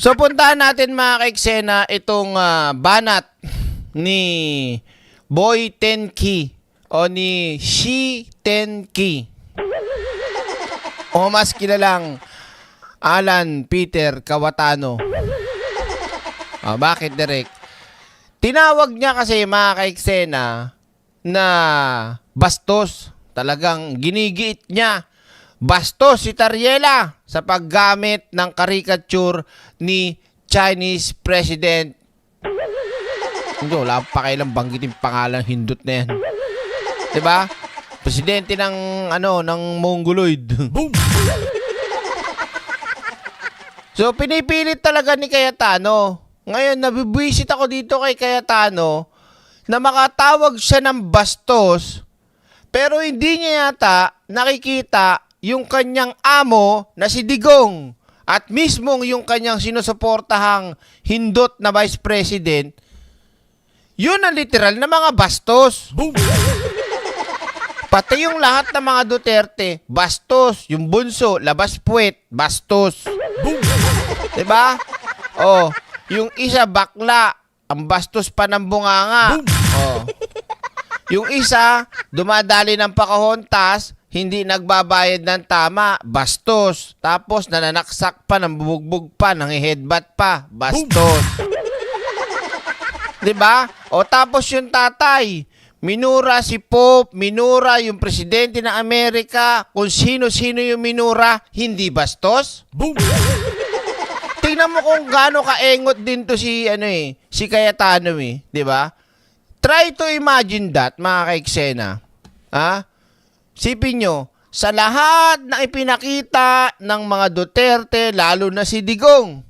So puntahan natin mga kaiksena itong banat ni Boy Tenki o ni Shi Tenki o mas kilalang Alan Peter Cayetano. Bakit direct? Tinawag niya kasi mga kaiksena na bastos. Talagang ginigiit niya. Bastos si Tariela sa paggamit ng caricature ni Chinese President. Hindi, wala pa kailang banggitin pangalan hindot na yan. Diba? Presidente ng, ng Mongoloid. Boom! So, pinipilit talaga ni Cayetano. Ngayon, nabibwisit ako dito kay Cayetano na makatawag siya ng bastos, pero hindi niya yata nakikita yung kanyang amo na si Digong at mismong yung kanyang sinusuportahang hindot na Vice President, yun ang literal na mga bastos. Boom! Pati yung lahat ng mga Duterte, bastos. Yung bunso, labas puwet, bastos. Boom! Diba? Oh, yung isa bakla, ang bastos pa ng bunganga. Boom! Oh. Yung isa, dumadali ng pakahontas, hindi nagbabayad ng tama, bastos. Tapos nananaksak pa, nambubugbog pa, nangiheadbutt pa, bastos. Diba? O tapos yung tatay, minura si Pope, minura yung presidente ng Amerika, kung sino-sino yung minura, hindi bastos? Boom! Tingnan mo kung gaano kaengot din to si, si Cayetano diba? Try to imagine that, mga kaiksena. Sipin nyo, sa lahat na ipinakita ng mga Duterte, lalo na si Digong,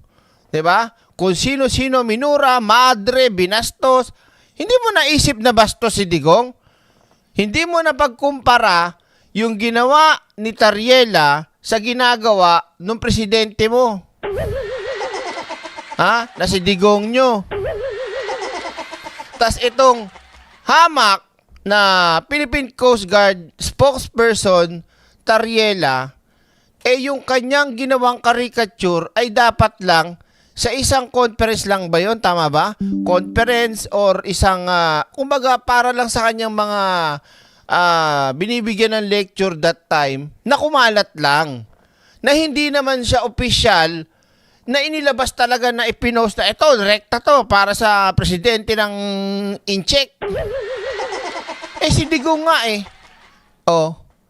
diba? Kung sino-sino minura, madre, binastos, hindi mo naisip na bastos si Digong? Hindi mo na pagkumpara yung ginawa ni Tariela sa ginagawa ng presidente mo. Na si Digong nyo. Tas itong hamak na Philippine Coast Guard spokesperson Tariela, yung kanyang ginawang caricature ay dapat lang sa isang conference lang ba yun? Tama ba? Conference or isang, kumbaga para lang sa kanyang mga binibigyan ng lecture that time na kumalat lang. Na hindi naman siya official na inilabas talaga na ipinost na ito, rekta to para sa presidente ng Incheck. Si Digong nga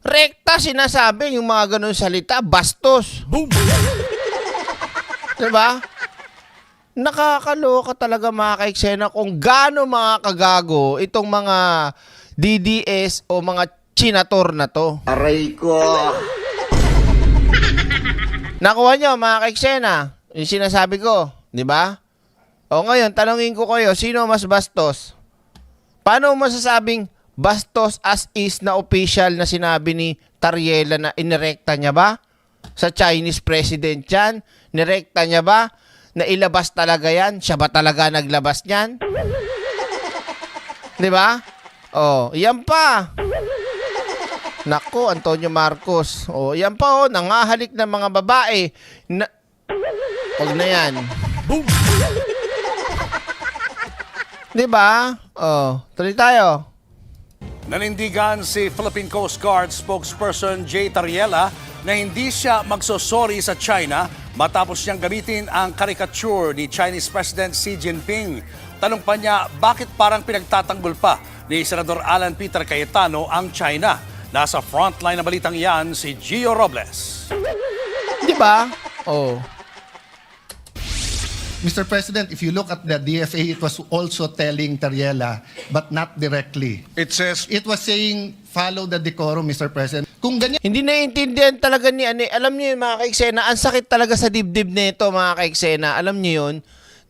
rekta sinasabi yung mga ganun salita, bastos. Boom! Diba? Nakakaloka talaga mga kaiksena kung gaano mga kagago itong mga DDS o mga chinator na to. Aray ko! Nakuha nyo mga kaiksena, yung sinasabi ko, di ba? O ngayon, tanongin ko kayo, sino mas bastos? Paano masasabing bastos as is na official na sinabi ni Tariela na inirekta niya ba? Sa Chinese president yan? Nirekta niya ba? Na ilabas talaga yan? Siya ba talaga naglabas niyan? Di ba? Yan pa. Nako, Antonio Marcos. Yan pa nangahalik ng mga babae. Huwag na yan. Boom! Di ba? Tuloy tayo. Nanindigan si Philippine Coast Guard spokesperson Jay Tariela na hindi siya magsosorry sa China matapos niyang gamitin ang caricature ni Chinese President Xi Jinping. Tanong pa niya, bakit parang pinagtatanggol pa ni Senador Alan Peter Cayetano ang China? Nasa frontline na balitang iyan si Gio Robles. Di ba? Mr. President, if you look at the DFA, it was also telling Tariela, but not directly. It says, It was saying, follow the decorum, Mr. President. Kung ganyan, Hindi naiintindihan talaga ni alam niyo yun, mga kaiksena, ang sakit talaga sa dibdib nito mga kaiksena. Alam niyo yun,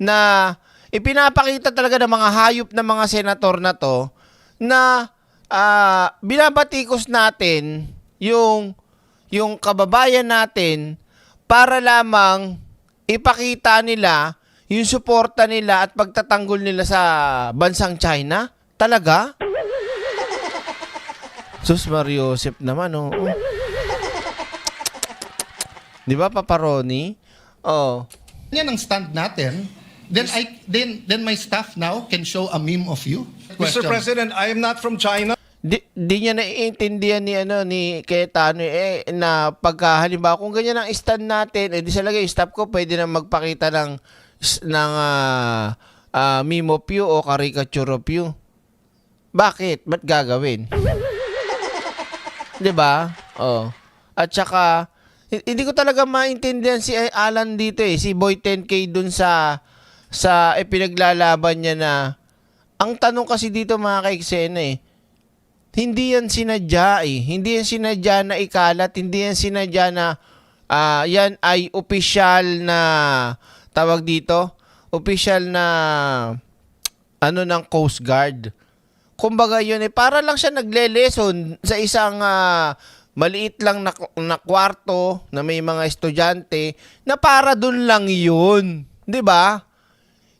na ipinapakita talaga ng mga hayop ng mga senator na to, na binabatikos natin yung kababayan natin para lamang ipakita nila yung suporta nila at pagtatanggol nila sa bansang China. Talaga? Sus Mario Joseph naman, Di ba, Paparoni? yan ang stand natin, then my staff now can show a meme of you. Mr. President, I am not from China. Di niya naiintindihan ni Cayetano na pagka halimbawa kung ganyan ang stand natin, di sa lagay staff ko pwede na magpakita ng meme of you o caricature of you. Bakit? Ba't gagawin? 'Di ba? Oh. At saka hindi ko talaga maintindihan si Alan dito si Boy 10K dun sa pinaglalaban niya na ang tanong kasi dito mga kaiksena hindi yan sinadya Hindi yan sinadya na ikalat, hindi yan sinadya na yan ay opisyal na tawag dito, opisyal na ng Coast Guard. Kumbaga yun para lang siya nagle-lesson sa isang maliit lang na kwarto na may mga estudyante na para dun lang yun. 'Di ba?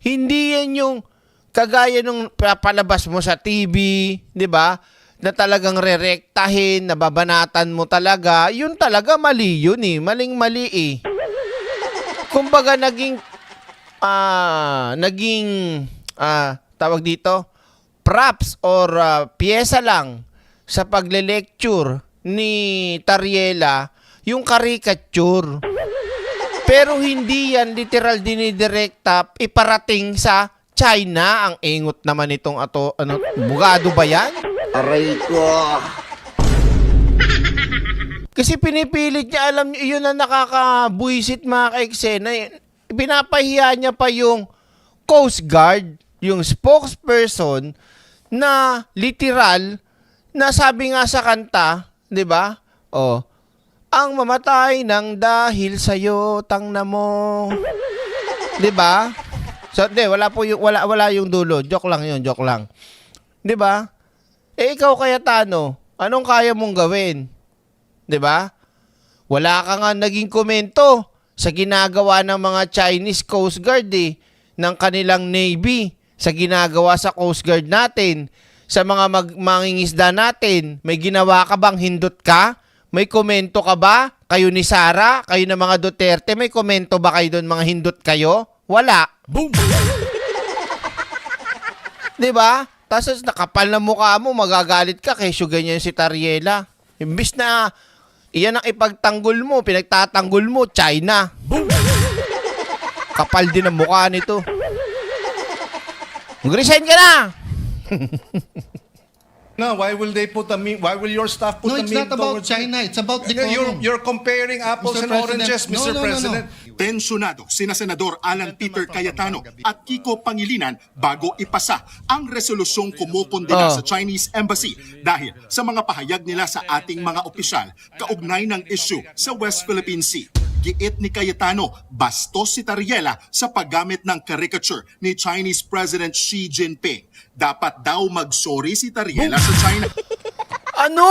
Hindi yan yung kagaya nung palabas mo sa TV, 'di ba? Na talagang rerektahin, nababanatan mo talaga. Yun talaga mali yun Maling-mali Kumbaga naging tawag dito, props or piyesa lang sa pagle-lecture ni Tariela yung caricature. Pero hindi yan literal dinidirekta iparating sa China. Ang ingot naman itong bugado ba yan? Aray ko. Kasi pinipilit niya, alam niyo, yun ang nakakabuisit mga kaiksena. Pinapahiya niya pa yung Coast Guard, yung spokesperson na literal na sabi nga sa kanta, 'di ba? Oh, ang mamatay ng dahil sa'yo, tangna mo. 'Di ba? So, wala yung dulo. Joke lang 'yun, joke lang. 'Di ba? Ikaw Cayetano, anong kaya mong gawin? 'Di ba? Wala ka nga naging komento sa ginagawa ng mga Chinese Coast Guard ng kanilang Navy, sa ginagawa sa Coast Guard natin, sa mga mangingisda natin. May ginawa ka bang hindot ka? May komento ka ba? Kayo ni Sara, kayo ng mga Duterte, may komento ba kayo doon mga hindot kayo? Wala. Boom! 'Di ba? Tapos nakapal na mukha mo, magagalit ka kesyo ganyan si Tariela. Imbis na iyan ang ipagtanggol mo, pinagtatanggol mo, China. Kapal din ang mukha nito. Mag-resign ka na! No, why will they put a meme? Why will your staff put No, a it's meme not about towards China. It's about decorum. You're comparing apples Mr. and President. oranges, No, Mr. no, no, no. President. Tensyonado sina Senador Alan Peter Cayetano at Kiko Pangilinan bago ipasa ang resolusyong kumukondena sa Chinese Embassy dahil sa mga pahayag nila sa ating mga opisyal kaugnay ng issue sa West Philippine Sea. Giit ni Cayetano, bastos si Tariela sa paggamit ng caricature ni Chinese President Xi Jinping. Dapat daw mag-sorry si Tariela sa China. Ano?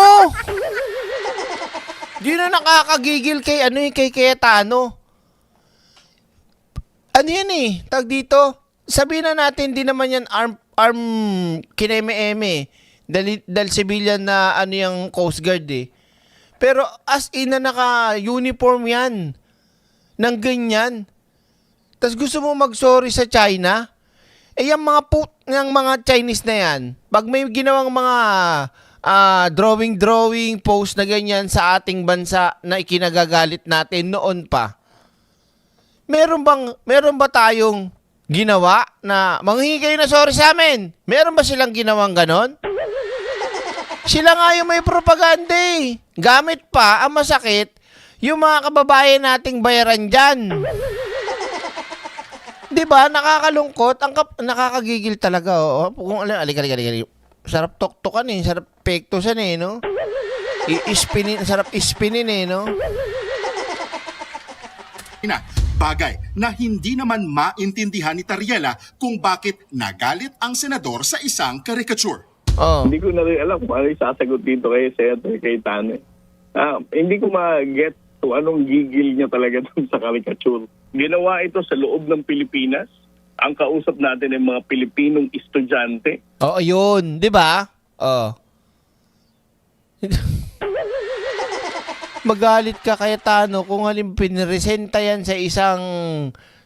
Di na nakakagigil kay kay Cayetano. Ano yan tag dito? Sabihin na natin, di naman yan arm kineme-eme. Dahil civilian na yung Coast Guard Pero as in na naka-uniform yan. Nang ganyan. Tapos gusto mo mag-sorry sa China? Yung mga Chinese na yan, pag may ginawang mga drawing post na ganyan sa ating bansa na ikinagagalit natin noon pa, meron ba tayong ginawa na manghingi kayo na sorry sa amin? Meron ba silang ginawang ganon? Sila nga yung may propaganda Gamit pa, ang masakit, yung mga kababayan nating bayaran dyan. Diba? Nakakalungkot. Nakakagigil talaga. Kung alika. Sarap tuktukan sarap pektosan no? Sarap ispinin no? Bagay na hindi naman maintindihan ni Tariela kung bakit nagalit ang senador sa isang caricature. Oh. Hindi ko na rin alam kung ano yung sasagot dito kay Senator Cayetano. Hindi ko ma-get kung anong gigil niya talaga dun sa caricature. Ginawa ito sa loob ng Pilipinas. Ang kausap natin ay mga Pilipinong estudyante. Oo, yun. Di ba? Oo. Magalit ka Cayetano kung halimbawa pinresenta yan sa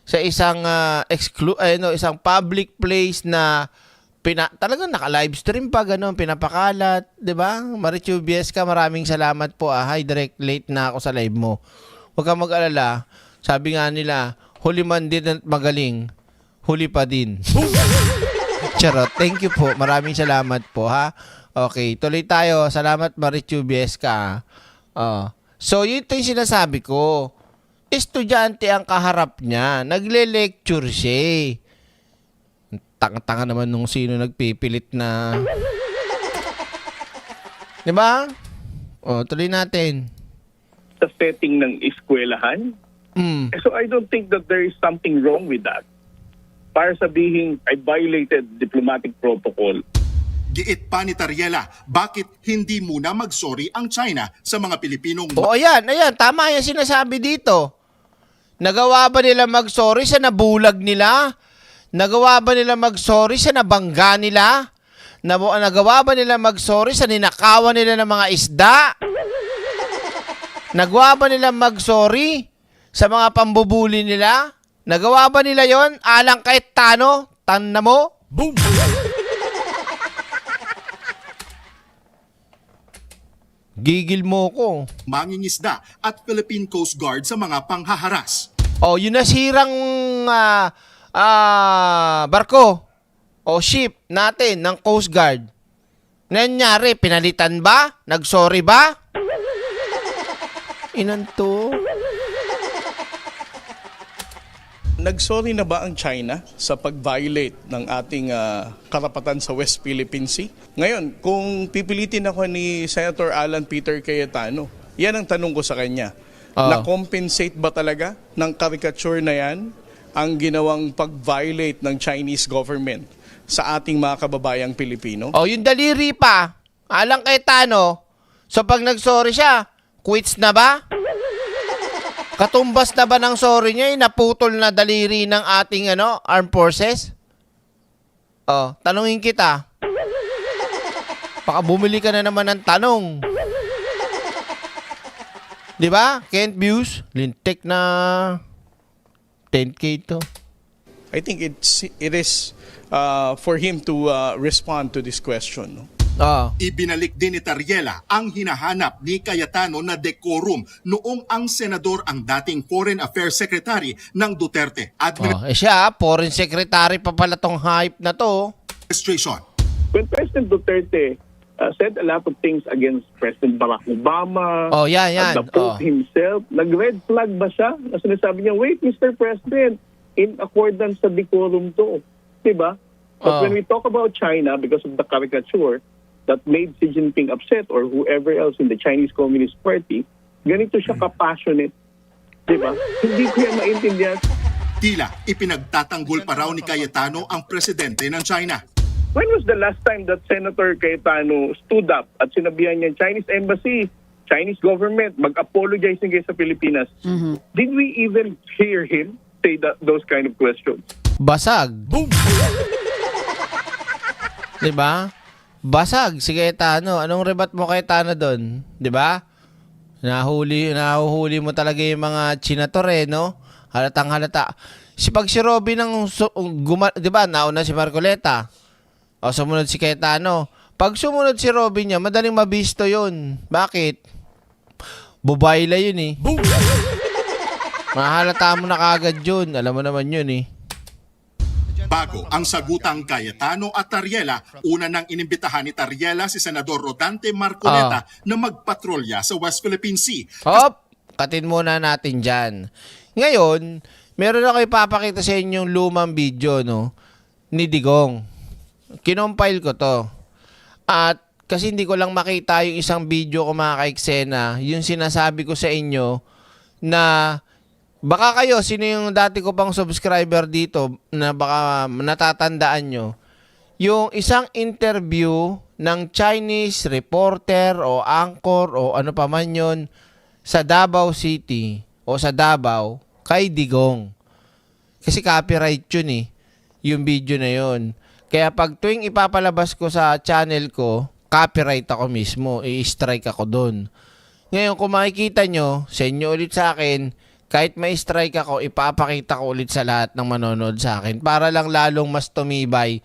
sa isang isang public place na talagang naka-live stream pa ganun, pinapakalat, 'di ba? Marichu Viesca, maraming salamat po. Hi, direct late na ako sa live mo. Huwag kang mag-alala. Sabi nga nila, huli man din at magaling, huli pa din. Charot. Thank you po. Maraming salamat po, ha. Okay, tuloy tayo. Salamat, Marichu Viesca. So, yun ito yung sinasabi ko. Estudyante ang kaharap niya. Nagle-lecture siya. Tanga-tanga naman nung sino nagpipilit na. Diba? Tuloy natin. Sa setting ng eskwelahan. So I don't think that there is something wrong with that. Para sabihin, I violated diplomatic protocol. Giit pa ni Tariela, bakit hindi muna mag-sorry ang China sa mga Pilipinong Ayan. Tama yung sinasabi dito. Nagawa ba nila mag-sorry sa nabulag nila? Nagawa ba nila mag-sorry sa nabangga nila? Nagawa ba nila mag-sorry sa ninakawan nila ng mga isda? Nagawa ba nila mag-sorry sa mga pambubuli nila? Nagawa ba nila yon? Alang kahit Tano? Tanna mo? Boom! Gigil mo ko. mangingisda at Philippine Coast Guard sa mga panghaharas. Yung nasirang barko o ship natin ng Coast Guard. Nangyari, pinalitan ba? Nagsorry ba? Inanto. Nagsorry na ba ang China sa pag-violate ng ating karapatan sa West Philippine Sea? Ngayon, kung pipilitin ako ni Senator Alan Peter Cayetano, yan ang tanong ko sa kanya. Na-compensate ba talaga ng caricature na yan ang ginawang pag-violate ng Chinese government sa ating mga kababayang Pilipino? Yung daliri pa. Alang Cayetano. So pag nagsorry siya, quits na ba? Katumbas na ba ng sorry niya naputol na daliri ng ating armed forces? Tanungin kita. Baka bumili ka na naman ng tanong. Di ba? Kent Views, lintik na 10K to. I think it is for him to respond to this question. No? Ibinalik din ni Tariela ang hinahanap ni Cayetano na decorum noong ang senador ang dating Foreign Affairs Secretary ng Duterte Siya, Foreign Secretary pa pala tong hype na to. Administration. When President Duterte said a lot of things against President Barack Obama, Yan. the Pope himself, nag-red flag ba siya? Sinasabi niya, wait, Mr. President, in accordance sa decorum to. Diba? But when we talk about China, because of the caricature that made Xi Jinping upset or whoever else in the Chinese Communist Party, ganito siya ka-passionate. Diba? Hindi ko yan maintindihan. Tila ipinagtatanggol pa raw ni Cayetano ang presidente ng China. When was the last time that Senator Cayetano stood up at sinabihan niya Chinese embassy, Chinese government, mag-apologize nga sa Pilipinas? Did we even hear him say those kind of questions? Basag. Boom! Diba? Basag si Cayetano. Anong rebat mo Cayetano doon? Diba? Nahuhuli mo talaga yung mga chinatore, no? Halatang halata. Pag si Robby diba? Nauna si Marcoleta. Sumunod si Cayetano. Pag sumunod si Robby niya, madaling mabisto yun. Bakit? Bubayla yun eh. Mahalata mo na kagad yun. Alam mo naman yun eh. Bago ang sagutang Cayetano at Tariela, una nang inimbitahan ni Tariela si Senador Rodante Marcoleta na magpatrolya sa West Philippine Sea. Katin muna natin dyan. Ngayon, meron ako ipapakita sa inyo yung lumang video, no, ni Digong. Kinompile ko to. At kasi hindi ko lang makita yung isang video ko mga kaiksena, yung sinasabi ko sa inyo na baka kayo, sino yung dati ko pang subscriber dito na baka natatandaan nyo, yung isang interview ng Chinese reporter o anchor o ano pa man yun sa Davao City o sa Davao kay Digong. Kasi copyright yun eh, yung video na yun. Kaya pag tuwing ipapalabas ko sa channel ko, copyright ako mismo, i-strike ako doon. Ngayon, kung makikita nyo, sa inyo ulit sa akin, kahit may strike ako, ipapakita ko ulit sa lahat ng manonood sa akin para lang lalong mas tumibay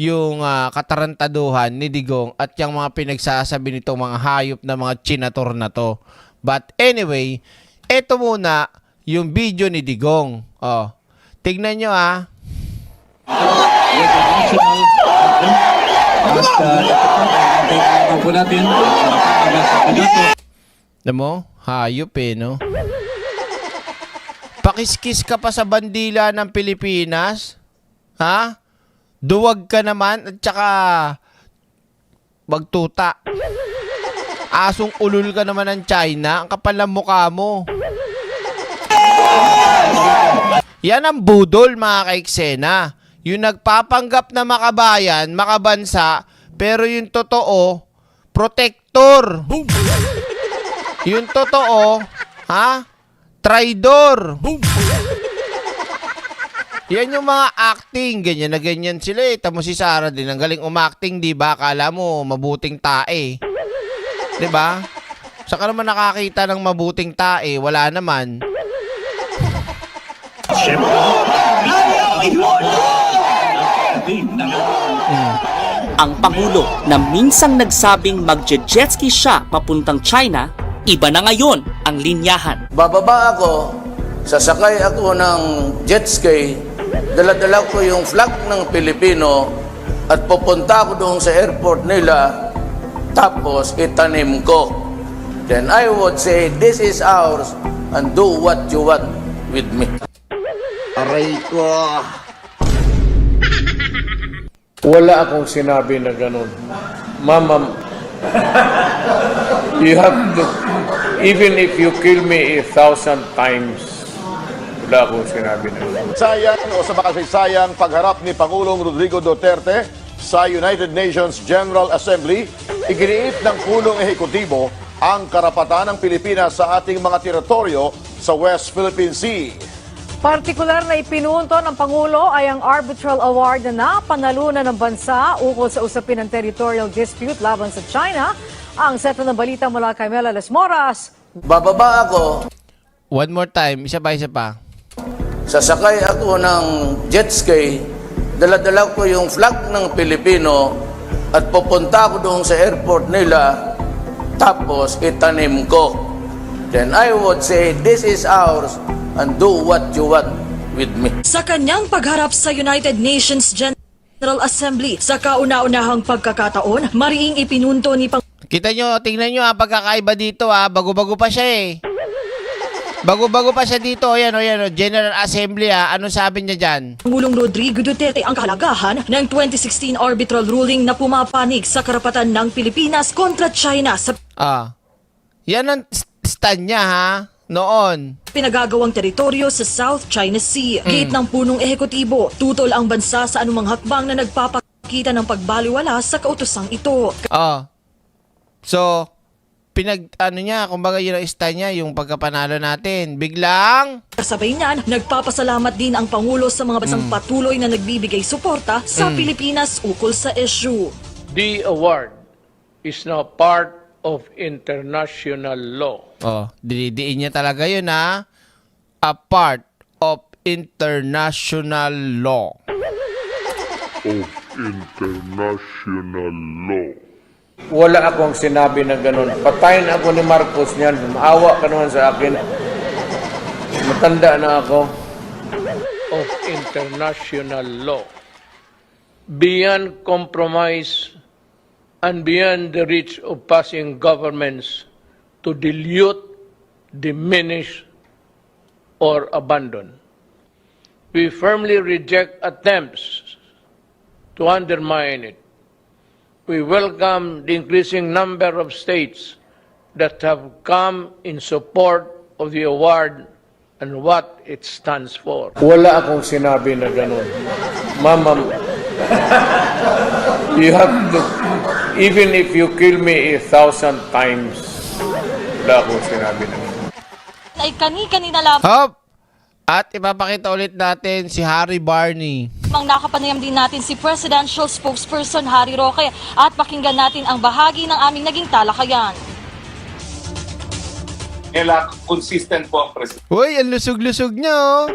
yung katarantaduhan ni Digong at yung mga pinagsasabi nitong mga hayop na mga chinator na to. But anyway, eto muna yung video ni Digong. Oh, tignan nyo Alam mo, hayop no? Pakiskis ka pa sa bandila ng Pilipinas? Ha? Duwag ka naman at saka magtuta. Asong ulul ka naman ng China. Ang kapal ng mukha mo. Yan ang budol, mga kaiksena. Yung nagpapanggap na makabayan, makabansa, pero yung totoo, protector. Yung totoo, traidor. Yan yung mga acting, ganyan na ganyan sila eh. Tamo si Sara din, ang galing umacting, di ba? Akala mo, mabuting tae. Di ba? Saka naman nakakita ng mabuting tae, wala naman. Ang Pangulo na minsang nagsabing magje-jetski siya papuntang China, iba na ngayon ang linyahan. Bababa ako, sasakay ako ng jet ski, dala-dala ko yung flag ng Pilipino at pupunta ako doon sa airport nila, tapos itanim ko. Then I would say, this is ours and do what you want with me. Aray ko. Wala akong sinabi na ganun. Mama, you have to, even if you kill me 1,000 times, wala akong sinabi na ganun. Sayang o sa makasaysayang pagharap ni Pangulong Rodrigo Duterte sa United Nations General Assembly, iginiit ng punong ehekutibo ang karapatan ng Pilipinas sa ating mga teritoryo sa West Philippine Sea. Partikular na ipinunto ng Pangulo ay ang arbitral award na panalunan ng bansa ukol sa usapin ng territorial dispute laban sa China. Ang set ng balita mula kay Mela Les Moras. Bababa ako, One more time, isa pa. sasakay ako ng jet ski, dala-dala ko yung flag ng Pilipino at pupunta ako doon sa airport nila, tapos itanim ko. Then I would say, this is ours and do what you want with me. Sa kanyang pagharap sa United Nations General Assembly, sa kauna-unahang pagkakataon, mariing ipinunto ni Kita nyo, tingnan nyo pagkakaiba dito bago-bago pa siya eh. Bago-bago pa siya dito, yan General Assembly ano sabi niya dyan? Pangulong Rodrigo Duterte ang kahalagahan ng 2016 arbitral ruling na pumapanig sa karapatan ng Pilipinas kontra China sa Yan ang stand niya noon. Pinagagawang teritoryo sa South China Sea. Gate ng punong ehekutibo, tutol ang bansa sa anumang hakbang na nagpapakita ng pagbaliwala sa kautosang ito. So, kumbaga yun ang stand niya, yung pagkapanalo natin. Biglang Kasabay niyan, nagpapasalamat din ang Pangulo sa mga bansang patuloy na nagbibigay suporta sa Pilipinas ukol sa issue. The award is now part of international law. Dinidiin niya talaga yun a part of international law. Wala akong sinabi na ganun. Patayin ako ni Marcos niyan. Maawa ka naman sa akin. Matanda na ako. Of international law. Beyond compromise and beyond the reach of passing governments to dilute, diminish, or abandon. We firmly reject attempts to undermine it. We welcome the increasing number of states that have come in support of the award and what it stands for. Wala akong sinabi na ganun. Mama, you have to, even if you kill me 1,000 times, wala akong sinabi na ganun. Ay kanina lamang Hop! At ipapakita ulit natin si Harry Barney. nakapanayam din natin si Presidential Spokesperson Harry Roque at pakinggan natin ang bahagi ng aming naging talakayan. Kailangan consistent po ang presidente. Uy, ang lusog-lusog niya, oh.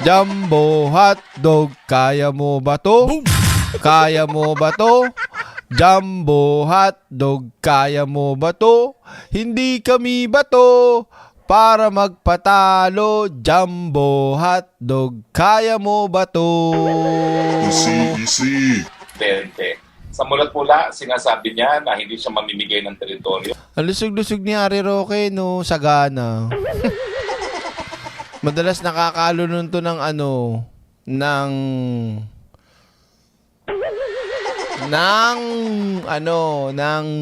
Jumbo hotdog, kaya mo ba to? Kaya mo ba to? Jumbo hotdog, kaya mo ba to? Hindi kami ba to? Para magpatalo, Jumbo hotdog, kaya mo ba to? Sa mulat-mula, sinasabi niya na hindi siya mamimigay ng teritoryo. Ang lusog-lusog ni Harry Roque, no, sagana. Madalas nakakalunod to ng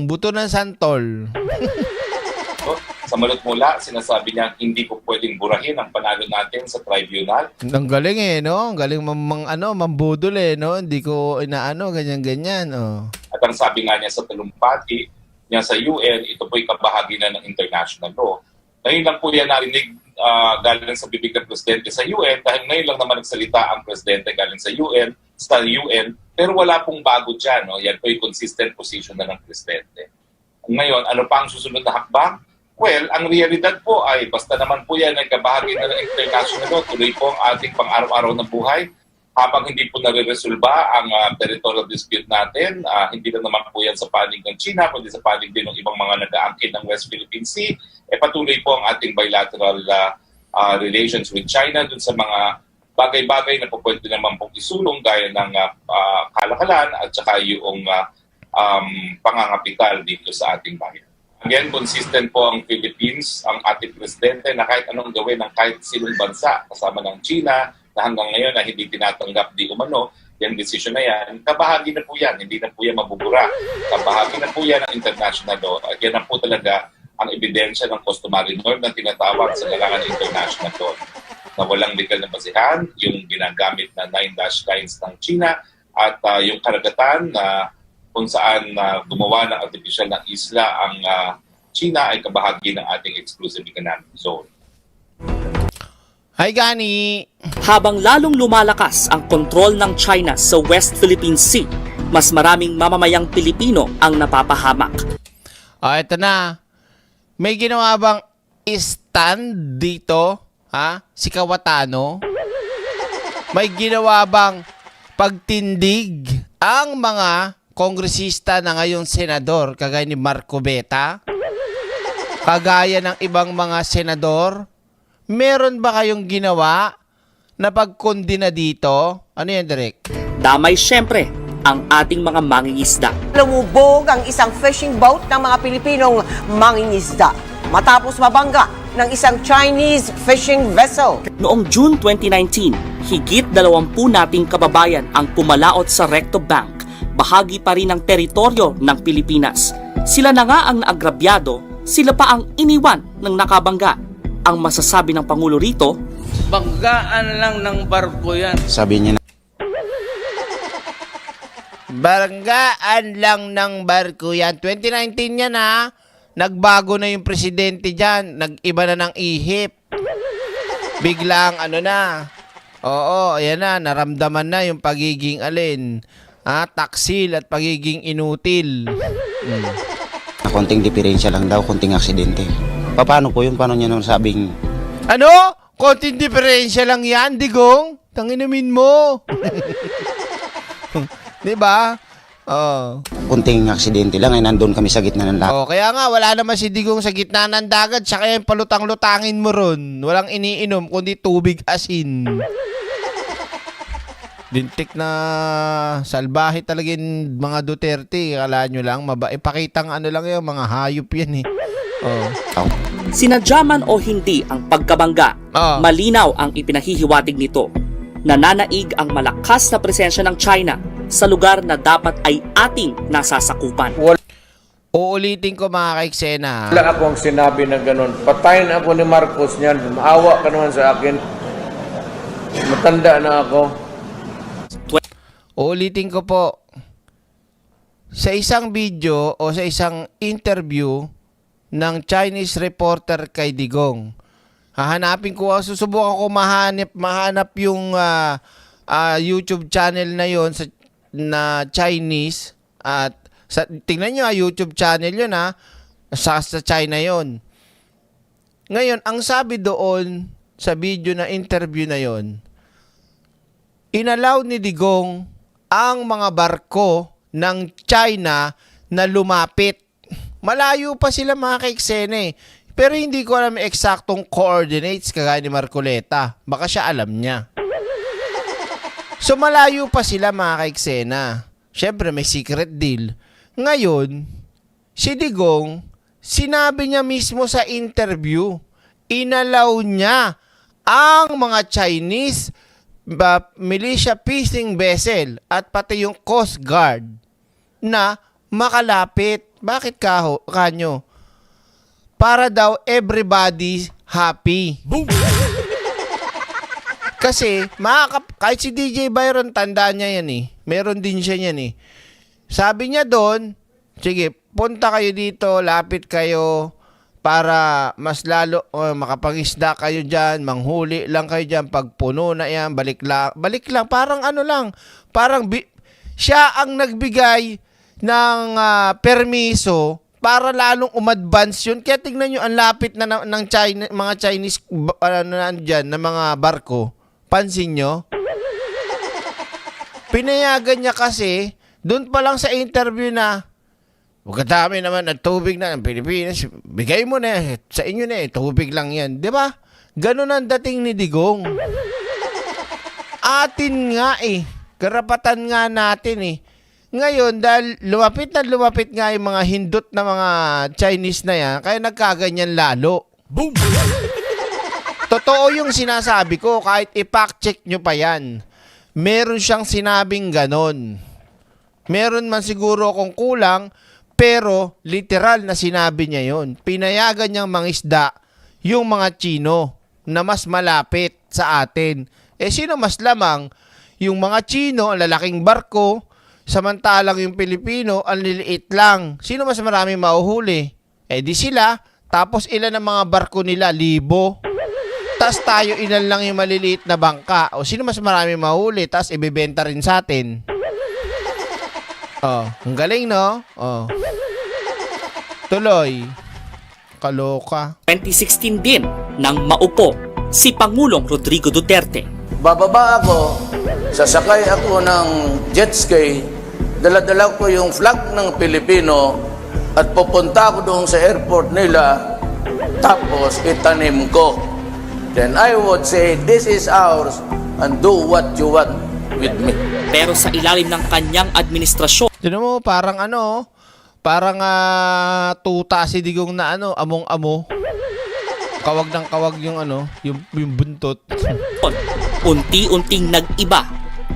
buto ng santol. Sa mulat-mula, sinasabi niya hindi ko pwedeng burahin ang panalo natin sa tribunal. Ang galing no? Ang galing mambudol no? Hindi ko inaano, ganyan-ganyan, oh. At ang sabi nga niya sa talumpati niya sa UN, ito po'y kabahagi na ng international law. Ngayon lang po yan narinig galing sa bibig ng presidente sa UN dahil ngayon lang naman nagsalita ang presidente galing sa UN, pero wala pong bago dyan. No? Yan po'y consistent position na ng presidente. Ngayon, ano pa ang susunod na hakbang? Well, ang realidad po ay basta naman po yan ay kabahagi na ng international law, tuloy po ang ating pang-araw-araw na buhay. Habang hindi po nare-resolba ang territorial dispute natin, hindi na naman po yan sa panig ng China, kundi sa panig din ng ibang mga nag-aangkin ng West Philippine Sea, patuloy po ang ating bilateral relations with China dun sa mga bagay-bagay na po pwede naman pong isulong gaya ng kalakalan at saka yung pangangapital dito sa ating bayan. Again, consistent po ang Philippines, ang ating presidente na kahit anong gawin ng kahit sinong bansa kasama ng China na hanggang ngayon na hindi tinatanggap di umano, yung desisyon na yan, kabahagi na po yan, hindi na po yan mabubura. Kabahagi na po yan ang international law. At yan na po talaga ang ebidensya ng customary norm na tinatawag sa larangan ng international law. Na walang legal na basihan, yung ginagamit na 9-dash lines ng China at yung karagatan na kung saan gumawa ng artificial na isla ang China ay kabahagi ng ating exclusive economic zone. Hi, Gani! Habang lalong lumalakas ang kontrol ng China sa West Philippine Sea, mas maraming mamamayang Pilipino ang napapahamak. Ito na. May ginawa bang stand dito? Si Kawatano? May ginawa bang pagtindig ang mga kongresista na ngayon senador, kagaya ni Marco Beta? Kagaya ng ibang mga senador? Meron ba kayong ginawa na pagkondina dito? Ano yan, Direk? Damay syempre ang ating mga mangingisda. Lumubog ang isang fishing boat ng mga Pilipinong mangingisda matapos mabangga ng isang Chinese fishing vessel. Noong June 2019, higit 20 nating kababayan ang pumalaot sa Recto Bank, bahagi pa rin ng teritoryo ng Pilipinas. Sila na nga ang naagrabyado, sila pa ang iniwan ng nakabangga. Ang masasabi ng Pangulo rito, Banggaan lang ng barko yan. Sabi niya na, Baranggaan lang ng barko yan. 2019 yan nagbago na yung presidente dyan. Nag-iba na ng ihip. Biglang Oo, ayan na. Naramdaman na yung pagiging taksil at pagiging inutil. na konting diferensya lang daw, konting aksidente. Paano po yun? Paano niya nung sabing... Ano? Konting diferensya lang yan, digong? Tanginamin mo. Diba? Oh. Kunting aksidente lang ay nandun kami sa gitna ng lahat. Oh, kaya nga wala naman si Digong sa gitna ng dagat, siya kaya yung palutang-lutangin mo ron. Walang iniinom kundi tubig asin. Lintik na salbahe talaga yung mga Duterte. Kala nyo lang, ipakitang lang yung mga hayop yan Oh. Sinadya man o hindi ang pagkabangga, malinaw ang ipinahihiwatig nito. Nananaig ang malakas na presensya ng China sa lugar na dapat ay ating nasasakupan. Uulitin ko mga kaiksena. Wala akong sinabi na ganun. Patayin ako ni Marcos niyan. Maawa ka naman sa akin. Matanda na ako. Uulitin ko po. Sa isang video o sa isang interview ng Chinese reporter kay Digong, hahanapin ko, susubukan ko mahanap yung YouTube channel na yon na Chinese, at tingnan nyo YouTube channel yun sa China yon. Ngayon, ang sabi doon sa video na interview na yon, inalaw ni Digong ang mga barko ng China na lumapit. Malayo pa sila mga ka-eksena eh. Pero hindi ko alam eksaktong coordinates kagaya ni Marcoleta. Baka siya alam niya. So malayo pa sila mga ka-eksena. Siyempre may secret deal. Ngayon, si Digong, sinabi niya mismo sa interview, inalaw niya ang mga Chinese militia fishing vessel at pati yung Coast Guard na makalapit. Bakit kanyo? Para daw everybody happy. Boom! Kasi kahit si DJ Byron, tandaan niya yan eh. Meron din siya yan eh. Sabi niya doon, sige, punta kayo dito, lapit kayo para mas lalo makapangisda kayo dyan, manghuli lang kayo dyan, pag puno na yan, balik lang, parang ano lang, parang siya ang nagbigay ng permiso para lalong umadvance yun. Kaya tingnan nyo, ang lapit na ng China, mga Chinese na mga barko. Pansin nyo? Pinayagan niya kasi, doon pa lang sa interview na, kadami naman ng tubig na ng Pilipinas, bigay mo na, sa inyo na tubig lang yan. Diba? Ganun ang dating ni Digong. Atin nga karapatan nga natin Ngayon, dahil lumapit nga yung mga hindot na mga Chinese na yan, kaya nagkaganyan lalo. Boom! Totoo yung sinasabi ko, kahit i-fact check nyo pa yan. Meron siyang sinabing ganon. Meron man siguro kung kulang, pero literal na sinabi niya yon. Pinayagan niyang mangisda yung mga Chino na mas malapit sa atin. Sino mas lamang? Yung mga Chino, ang lalaking barko, samantalang yung Pilipino, ang liliit lang. Sino mas marami mahuhuli? Di sila. Tapos ilan ang mga barko nila? 1,000. Tapos tayo ilan lang yung maliliit na bangka. Sino mas marami mahuli? Tapos ibibenta rin sa atin. Ang galing no? Tuloy. Kaloka. 2016 din nang maupo si Pangulong Rodrigo Duterte. Bababa ako, sasakay ako ng jet ski, dala-dala ko yung flag ng Pilipino at pupunta ako doon sa airport nila, tapos itanim ko. Then I would say, this is ours and do what you want with me. Pero sa ilalim ng kanyang administrasyon, Tinan mo, parang parang tuta si Digong na among-amo. Kawag ng kawag yung yung buntot. unti-unting nag-iba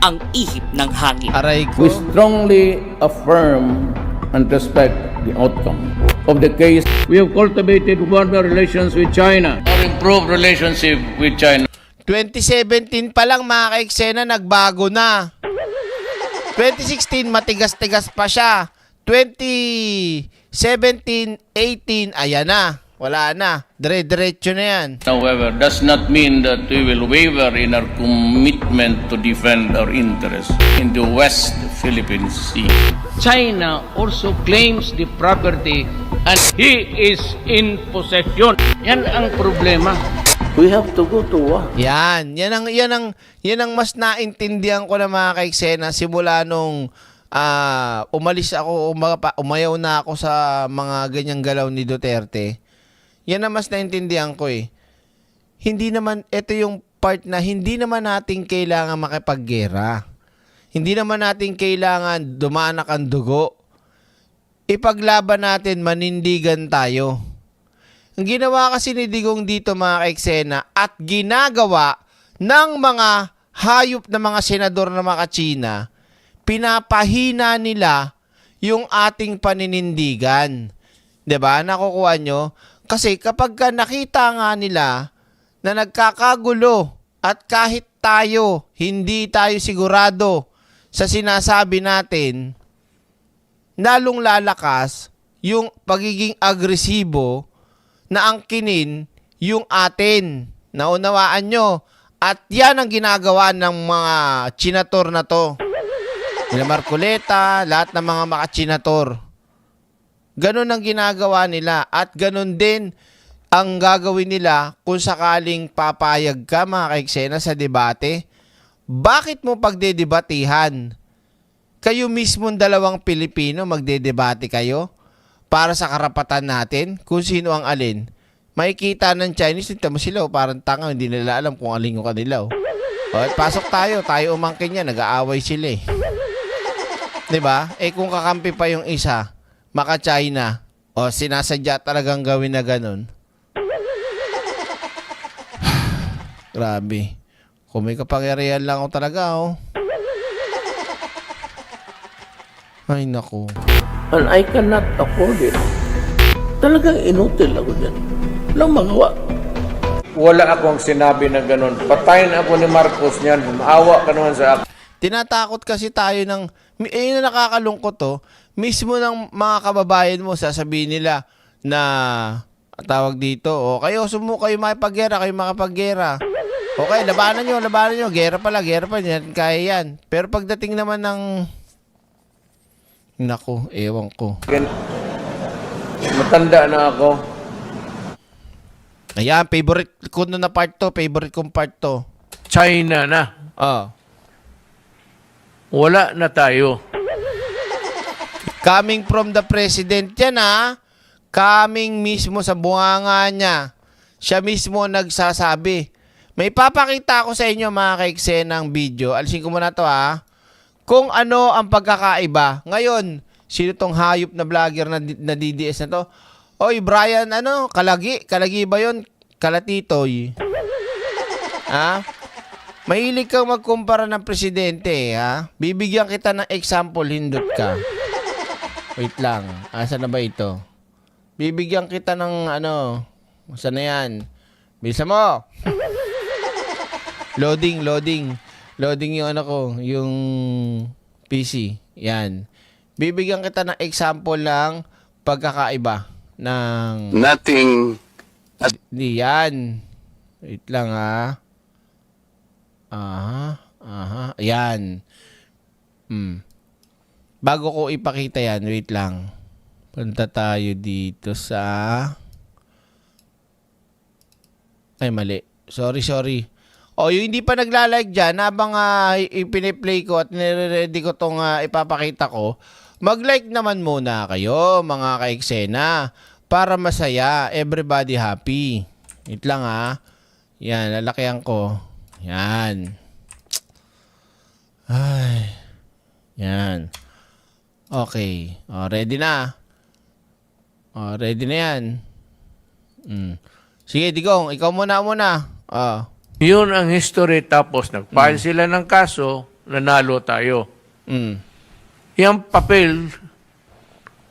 ang ihip ng hangin. Aray ko. We strongly affirm and respect the outcome of the case. We have cultivated warmer relations with China or improved relationship with China. 2017 pa lang mga ka-eksena, nagbago na. 2016 matigas-tigas pa siya. 2017, 18, ayan na. Wala na. Dire-diretso na yan. However, does not mean that we will waver in our commitment to defend our interests in the West Philippine Sea. China also claims the property and he is in possession. Yan ang problema. We have to go to war. Yan ang mas naintindihan ko na mga ka-eksena simula nung umalis ako, umayaw na ako sa mga ganyang galaw ni Duterte. Yan ang mas naintindihan ko Hindi naman, ito yung part na hindi naman natin kailangan makipaggera. Hindi naman natin kailangan dumanak ang dugo. Ipaglaban natin, manindigan tayo. Ang ginawa kasi ni Digong dito mga ka-eksena at ginagawa ng mga hayop na mga senador na mga China, pinapahina nila yung ating paninindigan. 'Di ba? Nakukuha nyo? Kasi kapag nakita nga nila na nagkakagulo at kahit tayo, hindi tayo sigurado sa sinasabi natin, lalong lalakas yung pagiging agresibo na angkinin yung atin. Naunawaan nyo? At yan ang ginagawa ng mga chinator na to. Nila Marcoleta, lahat ng mga chinator. Ganon ang ginagawa nila. At ganon din ang gagawin nila kung sakaling papayag ka, mga kaiksena, sa debate, bakit mo pagdedebatihan? Kayo mismong dalawang Pilipino magdedebate kayo para sa karapatan natin kung sino ang alin. Makikita ng Chinese, ito mo sila, parang tanga, hindi nila alam kung alin yung kanila. Pasok tayo umangkin yan, nag-aaway sila eh. Diba? Kung kakampi pa yung isa, maka-China, sinasadya talagang gawin na ganun. Grabe. Kung may kapangyarihan lang ako talaga, Ay, naku. And I cannot afford it. Talagang inutil ako dyan. Walang magawa. Wala akong sinabi na ganun. Patayin ako ni Marcos niyan. Maawa ka naman sa akin. Tinatakot kasi tayo ng, yun na nakakalungkot mismo ng mga kababayan mo, sasabihin nila na, tawag dito, kayo makipaggera, kayo makapaggera. Okay, labanan nyo, gera pala, yan, kaya yan. Pero pagdating naman ng, naku, ewan ko. Matanda na ako. Ayan, favorite ko na part to, favorite kong part to. China na. Wala na tayo. Coming from the president yan, coming mismo sa bunganga niya. Siya mismo nagsasabi. May papakita ako sa inyo, mga kaiksenang video. Alisin ko muna to, kung ano ang pagkakaiba. Ngayon, sino tong hayop na vlogger na DDS na to? Oy, Brian, kalagi ba yun? Kalatitoy. Mahilig kang magkumpara ng presidente, Bibigyan kita ng example, hindot ka. Wait lang, asa na ba ito? Bibigyan kita ng saan na yan? Bisa mo! Loading yung yung PC. Yan. Bibigyan kita ng example lang pagkakaiba ng nothing. Di yan. Wait lang Yan. Bago ko ipakita yan, wait lang. Punta tayo dito sa mali. Sorry. Yung hindi pa nagla-like dyan, habang ipiniplay ko at nire-ready ko itong ipapakita ko, mag-like naman muna kayo, mga kaiksena, para masaya, everybody happy. Wait lang Yan, lalakihan ko. Yan. Ay. Yan. Okay. Ready na. Ready na yan. Sige, Digong, ikaw muna. Yun ang history, tapos nag-file sila ng kaso, nanalo tayo. Yung papel,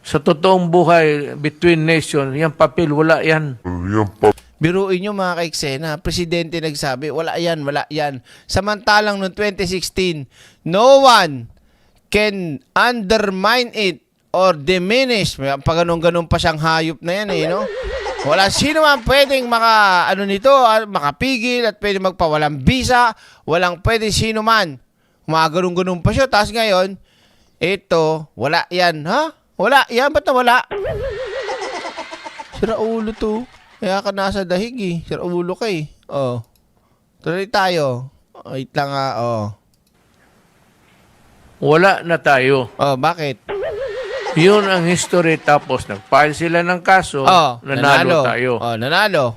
sa totoong buhay, between nations, yung papel, wala yan. Biruin nyo, mga kaiksena, presidente nagsabi, wala yan. Samantalang noong 2016, no one can undermine it or diminish. Pag ganun pa siyang hayop na yan, no? Wala sino man pwedeng makapigil at pwedeng magpawalang visa. Walang pwede sino man. Ganun pa siya. Tapos ngayon, ito, wala yan. Wala yan? Ba't na wala? Sira ulo to. Kaya ka nasa dahig Sira ulo ka Tuloy tayo. Wait lang Wala na tayo. Bakit? Yun ang history, tapos nag-file sila ng kaso, nanalo tayo. Nanalo.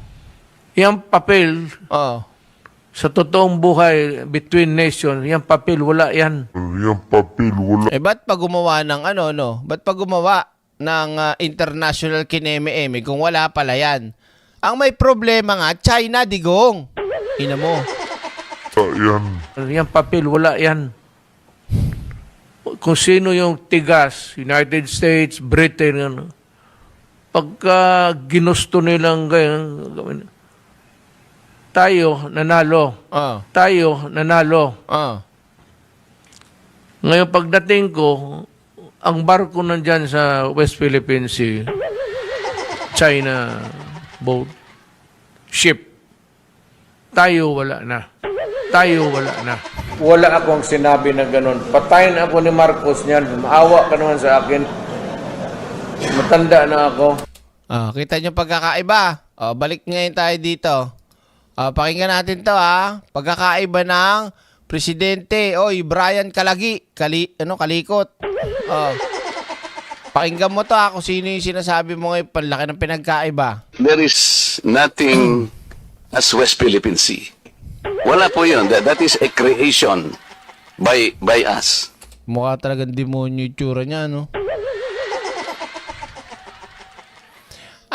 Yung papel, sa totoong buhay, between nations, yung papel, wala yan. Ba't pa gumawa ng Ba't pa gumawa ng international kineme-eme kung wala pala yan? Ang may problema nga, China, Digong. Ina mo. Yung papel, wala yan. Kung sino yung tigas, United States, Britain, pagka ginusto nilang ganyan, tayo nanalo. Tayo nanalo. Ngayon pagdating ko, ang barko nandyan sa West Philippine Sea, China boat, ship. Tayo wala na. Wala akong sinabi na ganun. Patayin ako ni Marcos niyan. Maawa ka naman sa akin. Matanda na ako. Kita nyo pagkakaiba. Balik ngayon tayo dito. Pakinggan natin to ha. Pagkakaiba ng presidente. Oy, Brian Kalikot. Pakinggan mo to ha kung sino yung sinasabi mo ngayon. Panlaki ng pinagkaiba. There is nothing as West Philippine Sea. Wala po yun. That is a creation by us. Mukha talagang demonyo yung tsura niya, no?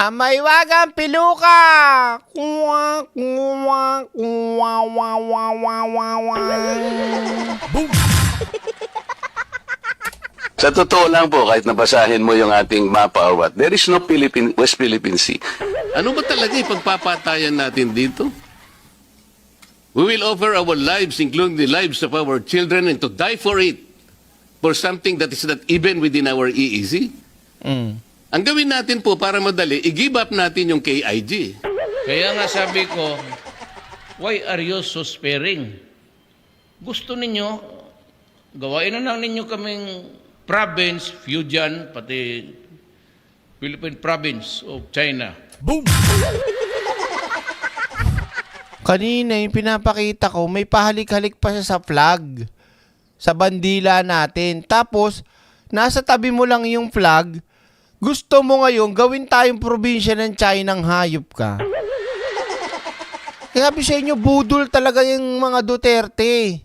May wagang piluka! Kuwa, kuwa, kuwa, wa, wa, wa, wa, wa. Boom! Sa totoo lang po, kahit nabasahin mo yung ating mapa or what, there is no West Philippine Sea. Ano ba talaga ipagpapatayan natin dito? We will offer our lives, including the lives of our children, and to die for it, for something that is not even within our EEZ. Ang gawin natin po para madali, i-give up natin yung KIG. Kaya nga sabi ko, why are you so sparing? Gusto ninyo, gawain na lang ninyo kaming province, Fujian, pati Philippine province of China. Boom! Kanina yung pinapakita ko, may pahalik-halik pa siya sa flag. Sa bandila natin. Tapos, nasa tabi mo lang yung flag. Gusto mo ngayon, gawin tayong probinsya ng China ng hayop ka. Kaya sabi sa inyo, budol talaga yung mga Duterte.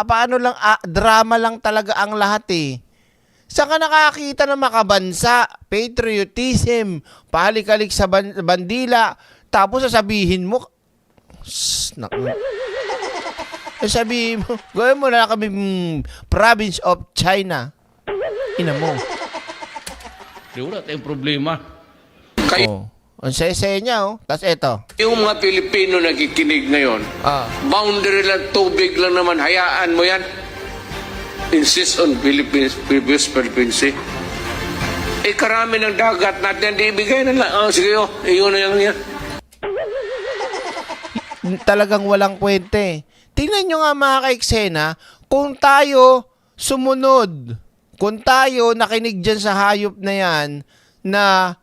Paano lang, drama lang talaga ang lahat eh. Saan ka nakakita ng makabansa, patriotism, pahalik-halik sa bandila, tapos sasabihin mo, sabihin mo, gawin mo na kami province of China. Ina mo. Di wala tayong problema. Ang saya-saya niya, oh. Tapos eto. Yung mga Pilipino nakikinig ngayon, boundary lang, tubig lang naman, hayaan mo yan. Insist on Philippines, previous Philippines Sea. Karami ng dagat natin, di ibigay na lang. Sige, iyon na yan. Talagang walang kwente. Tingnan nyo nga mga ka-eksena, kung tayo sumunod, kung tayo nakinig dyan sa hayop na yan, na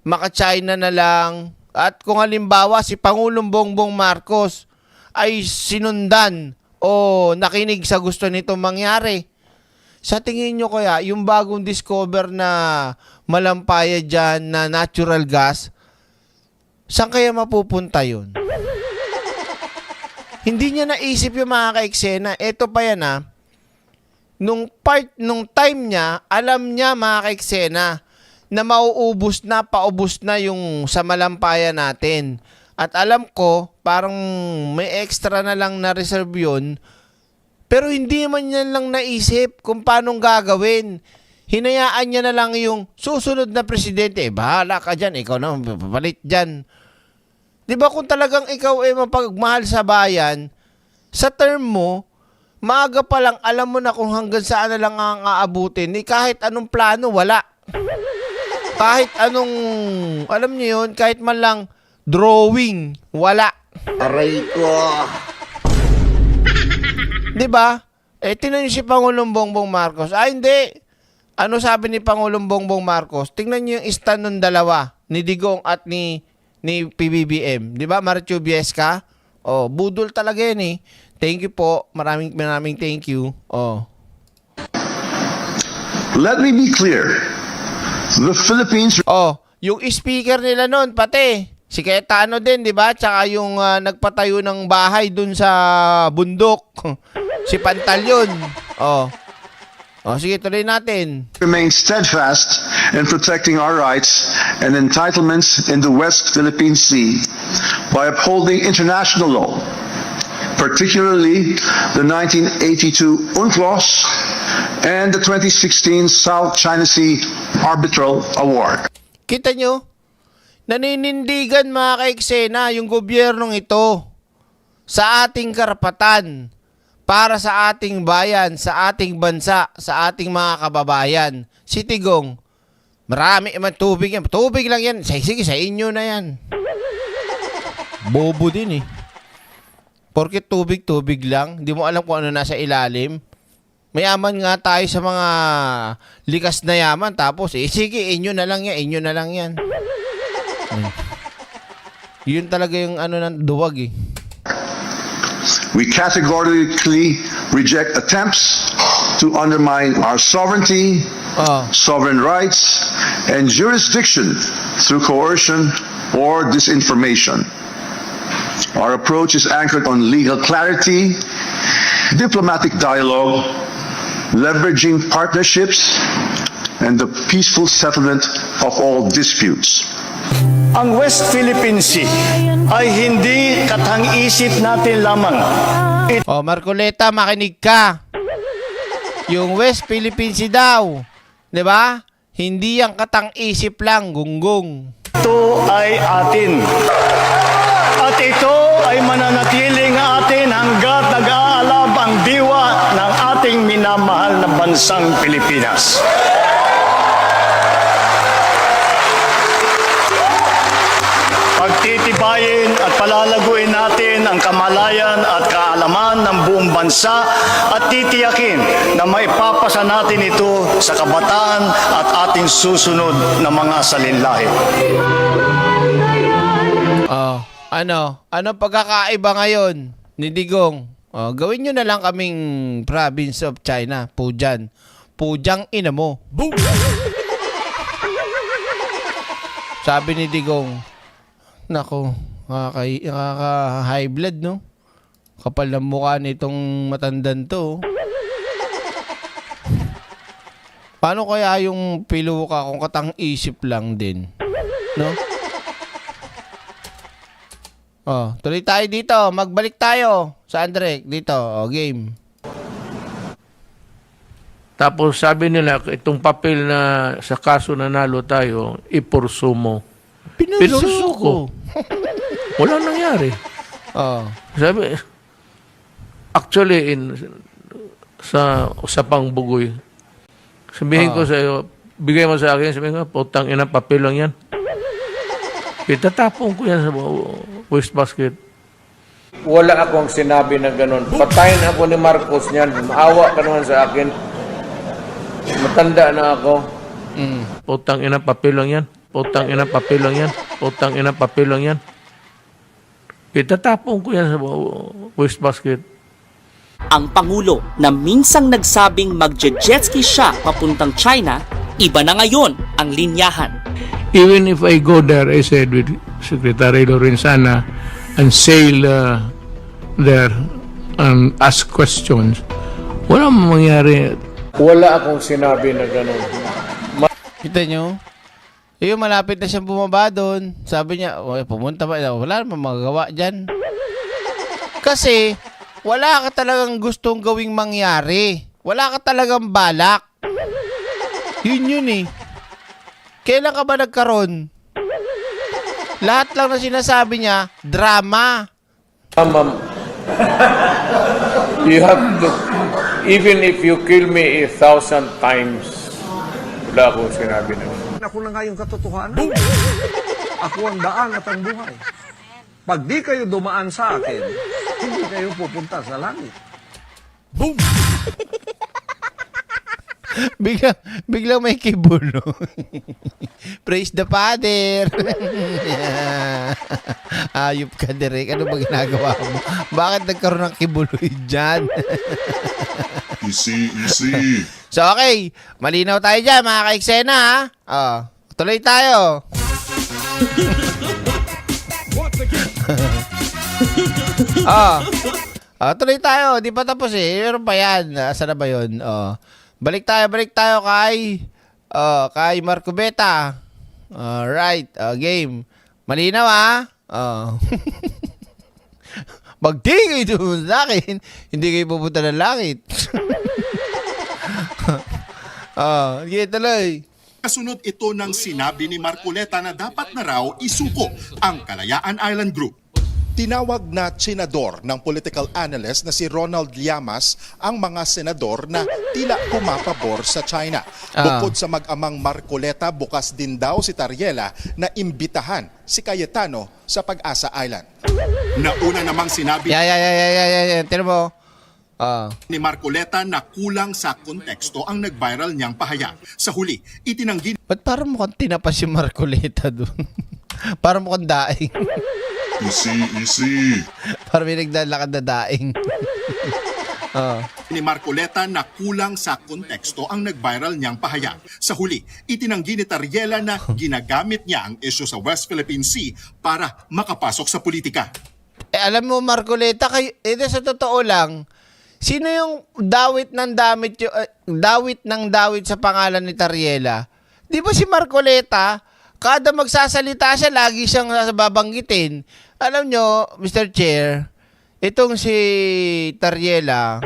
maka-China na lang, at kung halimbawa si Pangulong Bongbong Marcos ay sinundan o nakinig sa gusto nito mangyari, sa tingin nyo kaya, yung bagong discover na malampaya dyan na natural gas, saan kaya mapupunta yun? Hindi niya naisip yung mga ka-eksena. Ito pa yan nung time niya, alam niya mga ka-eksena na paubos na yung sa malampaya natin. At alam ko, parang may extra na lang na reserve yun. Pero hindi man niya lang naisip kung paano gagawin. Hinayaan niya na lang yung susunod na presidente. Bahala ka dyan, ikaw na papalit dyan. Diba kung talagang ikaw ay mapagmahal sa bayan, sa term mo, maaga pa lang alam mo na kung hanggang saan na lang ang aabutin. Kahit anong plano, wala. Kahit anong, alam niyo yun, kahit man lang drawing, wala. Aray ko. Diba? Tingnan niyo si Pangulong Bongbong Marcos. Hindi. Ano sabi ni Pangulong Bongbong Marcos? Tingnan niyo yung stand ng dalawa, ni Digong at ni PBBM. Diba? Marichu Viesca? Budol talaga yan eh. Thank you po. Maraming thank you. Let me be clear. The Philippines... yung speaker nila noon, pati. Si Cayetano din, di ba? Tsaka yung nagpatayo ng bahay dun sa bundok. Si Pantalyon. Sige, tuloy natin. Remain steadfast in protecting our rights and entitlements in the West Philippine Sea by upholding international law, particularly the 1982 UNCLOS and the 2016 South China Sea Arbitral Award. Kita nyo? Naninindigan mga ka-eksena yung gobyernong ito sa ating karapatan para sa ating bayan, sa ating bansa, sa ating mga kababayan. Si Tigong, marami naman tubig yan. Tubig lang yan. Sige, sa inyo na yan. Bobo din eh. Porket tubig lang, di mo alam kung ano nasa ilalim. Mayaman nga tayo sa mga likas na yaman. Tapos, sige, inyo na lang yan. Yun talaga yung ano ng duwag eh. We categorically reject attempts to undermine our sovereignty, sovereign rights, and jurisdiction through coercion or disinformation. Our approach is anchored on legal clarity, diplomatic dialogue, leveraging partnerships, and the peaceful settlement of all disputes. Ang West Philippine Sea ay hindi katang-isip natin lamang. Marcoleta, makinig ka. Yung West Philippine Sea daw, 'di ba? Hindi yang katang-isip lang, gunggong. Ito ay atin. At ito ay mananatiling atin hanggat nag-aalab ang diwa ng ating minamahal na bansang Pilipinas. Pagtitibayin at palalaguin natin ang kamalayan at kaalaman ng buong bansa at titiyakin na maipapasa natin ito sa kabataan at ating susunod na mga salinlahi. Ano pagkakaiba ngayon ni Digong? Gawin nyo na lang kaming province of China. Pujan. Pujang ina mo. Boom! Sabi ni Digong, nako, nakaka-high blood, no? Kapal ng mukha nitong matandan to. Paano kaya yung piluka kung katang-isip lang din? No? Tuloy tayo dito. Magbalik tayo sa Andre. Dito, game. Tapos sabi nila, itong papel na sa kaso nanalo tayo, ipursu mo. Pinursu ko. Wala nangyari. Sabi, actually, sa usapang bugoy, sabihin ko sa iyo, bigay mo sa akin, sabihin ko, putang ina, papel lang yan. Itatapon ko yan sa waste basket. Wala akong sinabi na ganun. Patayin ako ni Marcos niyan. Maawa ka naman sa akin. Matanda na ako. Putang ina, papel lang yan. Putang ina, papel lang yan. Putang ina, papel lang yan. Itatapon ko yan sa waste basket. Ang Pangulo na minsang nagsabing magje-jetski siya papuntang China, iba na ngayon ang linyahan. Even if I go there, I said with Secretary Lorenzana and sail there and ask questions, wala mangyari. Wala akong sinabi na ganun. Kita nyo? Yung malapit na siyang bumaba doon. Sabi niya, pumunta ba? Wala naman magagawa dyan. Kasi, wala ka talagang gustong gawing mangyari. Wala ka talagang balak. Yun eh. Kailan ka ba nagkaroon? Lahat lang na sinasabi niya, drama. You have to, even if you kill me 1,000 times, wala akong sinabi na. Ako na nga yung katotohanan. Ako ang daan at ang buhay. Pag di kayo dumaan sa akin, hindi kayo pupunta sa langit. Boom! biglang may kibulo. Praise the Father. Ayop ka, Derek. Ano ba ginagawa mo? Bakit nagkaroon ng kibuloy dyan? Easy. So, okay. Malinaw tayo dyan, mga ka-eksena, ha? Tuloy tayo. Tuloy tayo. Di pa tapos eh. Meron pa yan. Saan na ba yun? Balik tayo kay Marco Beta. Right. Game. Malinaw, ha? Pag di kayo doon sa akin, hindi kayo pupunta ng langit. Sige, tuloy. Kasunod ito ng sinabi ni Marcoleta na dapat na raw isuko ang Kalayaan Island Group. Tinawag na senador ng political analyst na si Ronald Llamas ang mga senador na tila pumapabor sa China. Bukod sa mag-amang Marcoleta, bukas din daw si Tariela na imbitahan si Cayetano sa Pag-asa Island. Nauna namang sinabi Tira mo. ni Marcoleta na kulang sa konteksto ang nag-viral niyang pahayag. Sa huli, itinanggi Ba't parang mukhang tinapas si Marcoleta doon? Para mukhang daing. Easy. Para may naglalakad na daing. Ni Marcoleta na kulang sa konteksto ang nag-viral niyang pahayag. Sa huli, itinanggi ni Tariela na ginagamit niya ang isyu sa West Philippine Sea para makapasok sa politika. Alam mo, Marcoleta, sa totoo lang, sino yung dawit ng dawit sa pangalan ni Tariela? Di ba si Marcoleta, kada magsasalita siya, lagi siyang babanggitin. Alam nyo, Mr. Chair, itong si Tariela,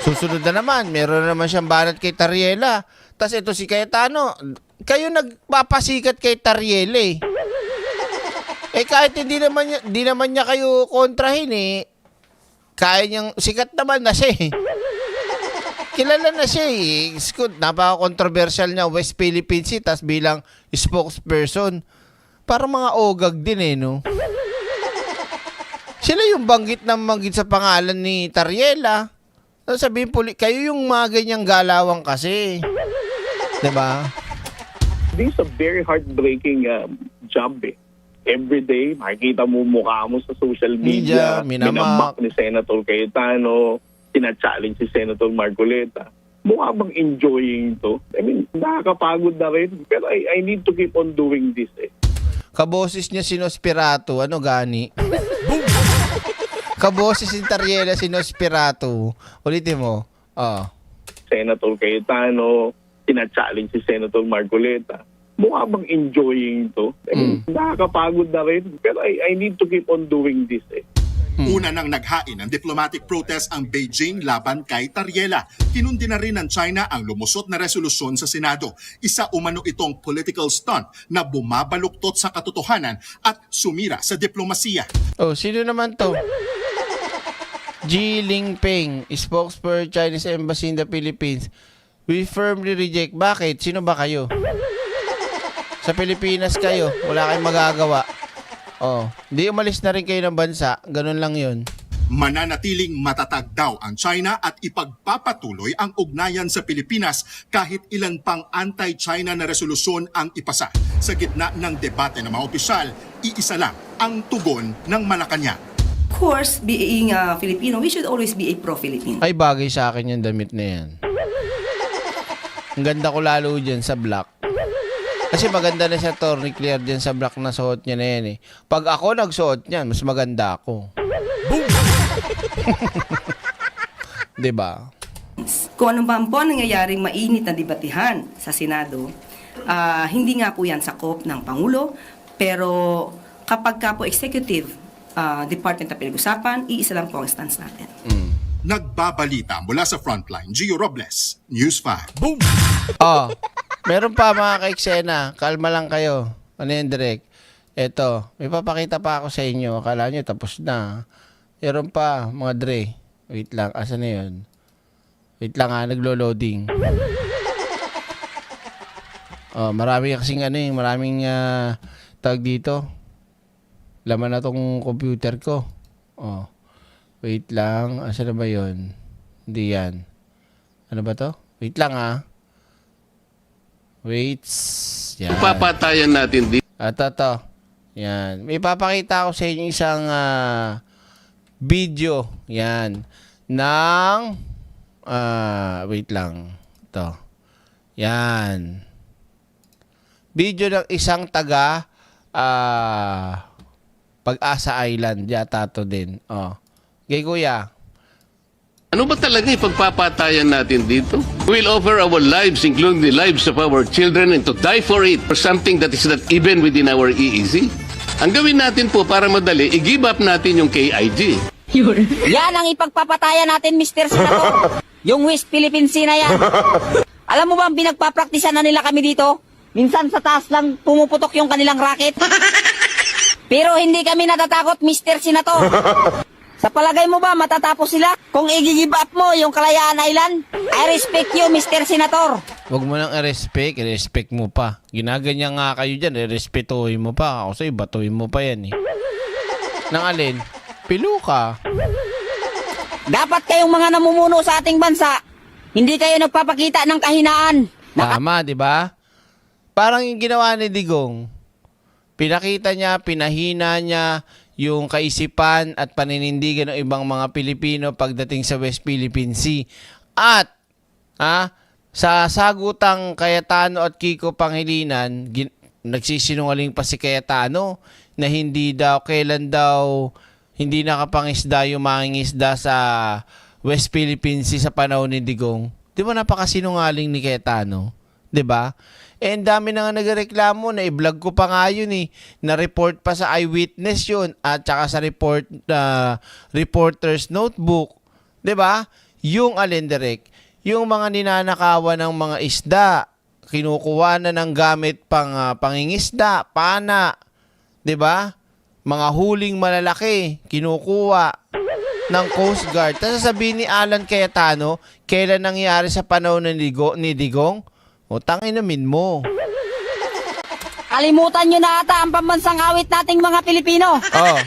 susunod na naman, meron na naman siyang banat kay Tariela. Tapos ito si Cayetano, kayo nagpapasikat kay Tariela eh. Kahit hindi naman niya kayo kontrahin eh, kaya niyang, sikat naman na siya eh. Kilala na siya eh. Napaka-controversial niya, West Philippine Sea, tas bilang spokesperson. Parang mga ogag din eh, no? Sila yung banggit sa pangalan ni Tariela. Sabihin, kayo yung mga ganyang galawang kasi. Diba? This is a very heartbreaking job eh. Every day, makikita mo mukha mo sa social media, minamak ni Senator Cayetano, tina-challenge si Senator Marcoleta. Mukha bang enjoying to? I mean, nakakapagod na rin. Pero I need to keep on doing this eh. Kaboses niya si Nosferatu. Ano gani? Kaboses si Tariela si Nosferatu. Ulitin mo. Senator Cayetano, tina-challenge si Senator Marcoleta. Mukha bang enjoying to? I mean, nakakapagod na rin. Pero I need to keep on doing this eh. Una nang naghain ng diplomatic protest ang Beijing laban kay Tariela. Kinundi na rin ng China ang lumusot na resolusyon sa Senado. Isa umano itong political stunt na bumabaluktot sa katotohanan at sumira sa diplomasiya. Sino naman to? Ji Lingpeng, spokesperson Chinese Embassy in the Philippines. We firmly reject. Bakit? Sino ba kayo? Sa Pilipinas kayo, wala kayong magagawa. Di umalis na rin kayo ng bansa. Ganun lang yun. Mananatiling matatag daw ang China at ipagpapatuloy ang ugnayan sa Pilipinas kahit ilan pang anti-China na resolusyon ang ipasa. Sa gitna ng debate ng mga opisyal, iisa lang ang tugon ng Malacanang. Of course, being Filipino, we should always be a pro-Filipino. Ay, bagay sa akin yung damit na yan. Ang ganda ko lalo dyan sa black. Kasi maganda na siya, Tony Clear dyan sa black na suot niya na yan eh. Pag ako nagsuot niyan, mas maganda ako. Diba? Kung ano ba po nangyayaring mainit na debatihan sa Senado, hindi nga po yan sakop ng Pangulo, pero kapag ka po executive department na pinag-usapan, iisa lang po ang stance natin. Nagbabalita mula sa Frontline, Gio Robles, News 5. Boom! Meron pa mga ka-eksena. Kalma lang kayo. Ano yan, Direk? Eto, may papakita pa ako sa inyo. Akala nyo tapos na. Meron pa, mga Dre. Wait lang, asa na yun? Wait lang naglo-loading. Marami kasing maraming tawag dito. Laman na tong computer ko. Wait lang, asa na ba yun? Hindi yan. Ano ba to? Wait lang Wait. Yan. Papatayan natin dito. Ito. Yan. May papakita ako sa inyo isang video. Yan. Ng wait lang. Ito. Yan. Video ng isang taga Pag-asa Island. Yata to din. Okay, kuya. Ano ba talaga ipagpapatayan natin dito? We'll offer our lives, including the lives of our children, and to die for it, for something that is not even within our EEZ. Ang gawin natin po para madali, i-give up natin yung KIG. Yan ang ipagpapatayan natin, Mr. Senator. Yung West Philippine Sea na yan. Alam mo ba ang pinagpapraktisan na nila kami dito? Minsan sa taas lang pumuputok yung kanilang racket. Pero hindi kami natatakot, Mr. Senator. Sa palagay mo ba matatapos sila kung i-give up mo yung Kalayaan Island? I respect you, Mr. Senator. Huwag mo nang i-respect mo pa. Ginaganyan nga kayo dyan, i-respetuhin mo pa. Ako sa'yo, batuhin mo pa yan Nang alin? Pilo ka. Dapat kayong mga namumuno sa ating bansa, hindi kayo nagpapakita ng kahinaan. Tama, di ba? Parang yung ginawa ni Digong. Pinakita niya, pinahina niya yung kaisipan at paninindigan ng ibang mga Pilipino pagdating sa West Philippine Sea. At sa sagutang Cayetano at Kiko Pangilinan, nagsisinungaling pa si Cayetano na hindi daw, kailan daw hindi nakapangisda yung mangingisda sa West Philippine Sea sa panahon ni Digong. Di ba napakasinungaling ni Cayetano? Di ba? Ang dami na nga nagreklamo na i-vlog ko pa nga yun na-report pa sa Eyewitness yun at saka sa Reporter's Notebook. 'Di ba? Yung alindirek, yung mga ninanakawan ng mga isda, kinukuha na ng gamit pangingisda, pana, 'di ba? Mga huling malalaki, kinukuha ng Coast Guard. Tapos sasabihin ni Alan Cayetano, kailan nangyari sa panahon ni Digong? O, tanginamin mo. Kalimutan nyo na ata ang pambansang awit nating mga Pilipino. Oh.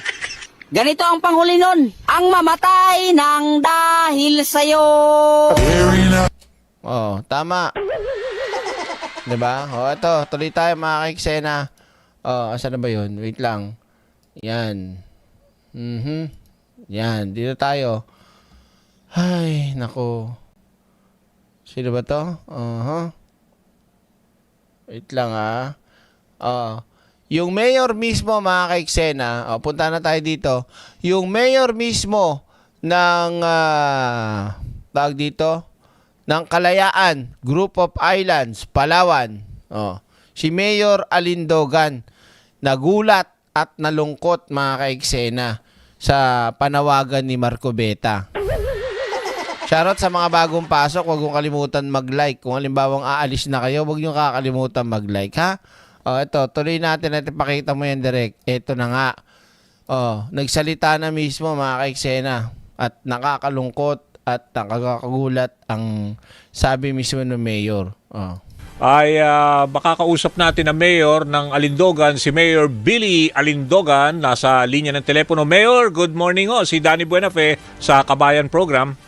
Ganito ang panghuli nun. Ang mamatay ng dahil sa'yo. Oh, tama. Diba? O, ito. Tuloy tayo mga kaiksena. Oh, asan na ba yun? Wait lang. Yan. Yan. Dito tayo. Ay, nako. Sino ba to? Wait lang yung mayor mismo mga kaiksena, punta na tayo dito. Yung mayor mismo ng tawag dito ng Kalayaan, Group of Islands, Palawan. Si Mayor Alindogan nagulat at nalungkot mga kaiksena sa panawagan ni Marcobeta. Shoutout sa mga bagong pasok, huwag yung kalimutan mag-like. Kung halimbawang aalis na kayo, huwag yung kakalimutan mag-like, ha? Ito, tuloy natin at ipakita mo yan direct. Ito na nga. Nagsalita na mismo mga kaiksena at nakakalungkot at nakakagulat ang sabi mismo ng mayor. Ay makakausap natin ang mayor ng Alindogan, si Mayor Billy Alindogan. Nasa linya ng telepono. Mayor, good morning ho. Si Danny Buenafe sa Kabayan Program.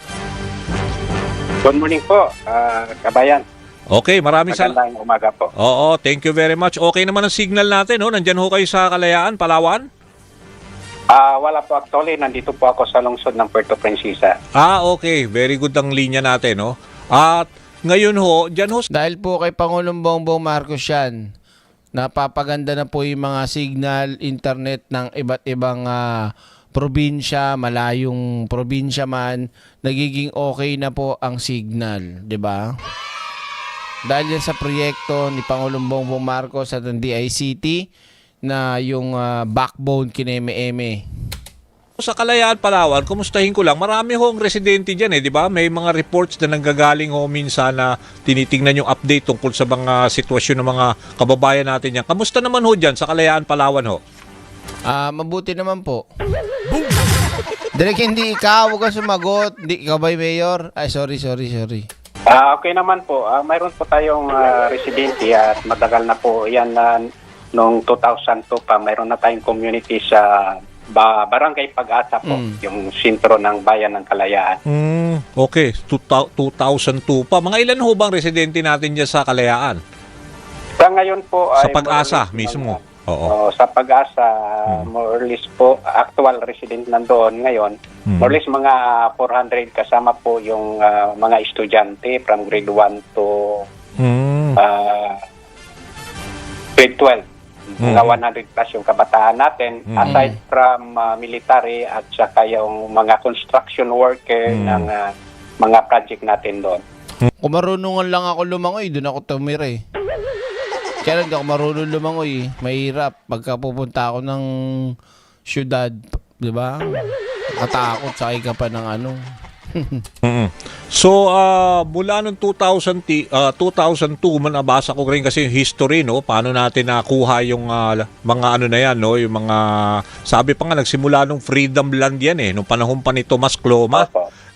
Good morning po, kabayan. Okay, maraming Magandang umaga po. Oo, thank you very much. Okay naman ang signal natin, no? Nandyan ho kayo sa Kalayaan, Palawan? Wala po actually, nandito po ako sa lungsod ng Puerto Princesa. Okay. Very good ang linya natin, no? At ngayon ho, dyan ho... Dahil po kay Pangulong Bongbong Marcos yan, napapaganda na po yung mga signal, internet ng iba't ibang probinsya, malayong probinsya man, nagiging okay na po ang signal, 'di ba? Dahil yan sa proyekto ni Pangulong Bongbong Marcos at ng DICT na yung backbone kineme-eme. Sa Kalayaan, Palawan, kumustahin ko lang, marami hong residente dyan 'di ba? May mga reports na nanggagaling ho minsan na tinitingnan yung update tungkol sa mga sitwasyon ng mga kababayan natin yan. Kamusta naman ho dyan sa Kalayaan, Palawan ho? Mabuti naman po. Direk, hindi ikaw, huwag kang sumagot. Hindi, ikaw ba yung mayor? Ay, sorry. Okay naman po. Mayroon po tayong residente at matagal na po yan noong 2002 pa. Mayroon na tayong community sa Barangay Pag-asa po, yung sentro ng bayan ng Kalayaan. Okay, 2002 pa. Mga ilan ho bang residente natin dyan sa Kalayaan? Sa ngayon po sa Pag-asa mismo? Oo. Sa Pag-asa, more or less po, actual resident nandoon ngayon, more or less mga 400 kasama po yung mga estudyante from grade 1 to grade 12. Mga 100 plus yung kabataan natin, aside from military at saka yung mga construction worker ng mga project natin doon. Kung marunungan lang ako lumangoy, doon ako tumira eh. Kaya hindi ako marunong lumangoy. Mahirap pagka pupunta ako ng syudad, di ba? Katakot, sakay ka pa ng ano. So, mula noong 2002, man nabasa ko rin kasi yung history, no? Paano natin nakuha yung mga ano na yan, no? Yung mga, sabi pa nga, nagsimula nung Freedom Land yan nung panahon pa ni Tomas Cloma.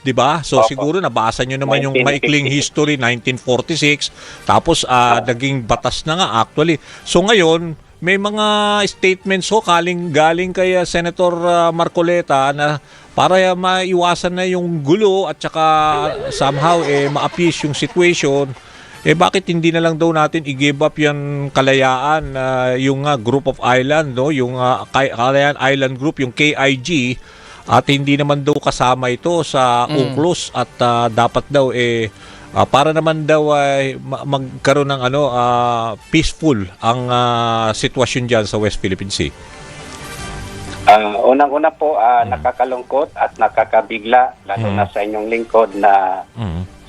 Diba? So siguro nabasa nyo naman yung maikling history, 1946, tapos naging batas na nga actually. So ngayon, may mga statements galing kay Senator Marcoleta na para maiwasan na yung gulo at saka somehow ma-appease yung situation, bakit hindi na lang daw natin i-give up yan kalayaan, yung group of island, no? Yung Kalayaan Island Group, yung KIG, at hindi naman daw kasama ito sa UNCLOS at dapat daw para naman daw magkaroon ng peaceful ang sitwasyon diyan sa West Philippine Sea. Unang-una po, nakakalungkot at nakakabigla, lalo na sa inyong lingkod na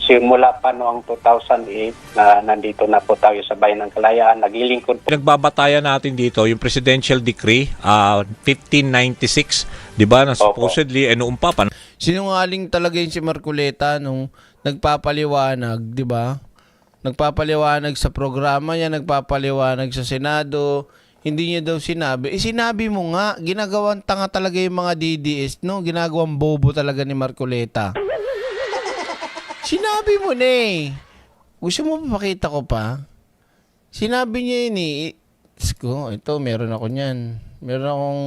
simula pa noong 2008 na nandito na po tayo sa Bayan ng Kalayaan, naglilingkod po. Nagbabatayan natin dito yung Presidential Decree 1596, di ba, na supposedly, noong pa. Sinungaling talaga yun si Marcoleta nung nagpapaliwanag, di ba? Nagpapaliwanag sa programa niya, nagpapaliwanag sa Senado. Hindi niya daw sinabi. Sinabi mo nga, ginagawang tanga talaga yung mga DDS, no? Ginagawang bobo talaga ni Marcoleta. Sinabi mo na eh. Gusto mo papakita ko pa? Sinabi niya yun eh. Ito, meron ako niyan. Meron akong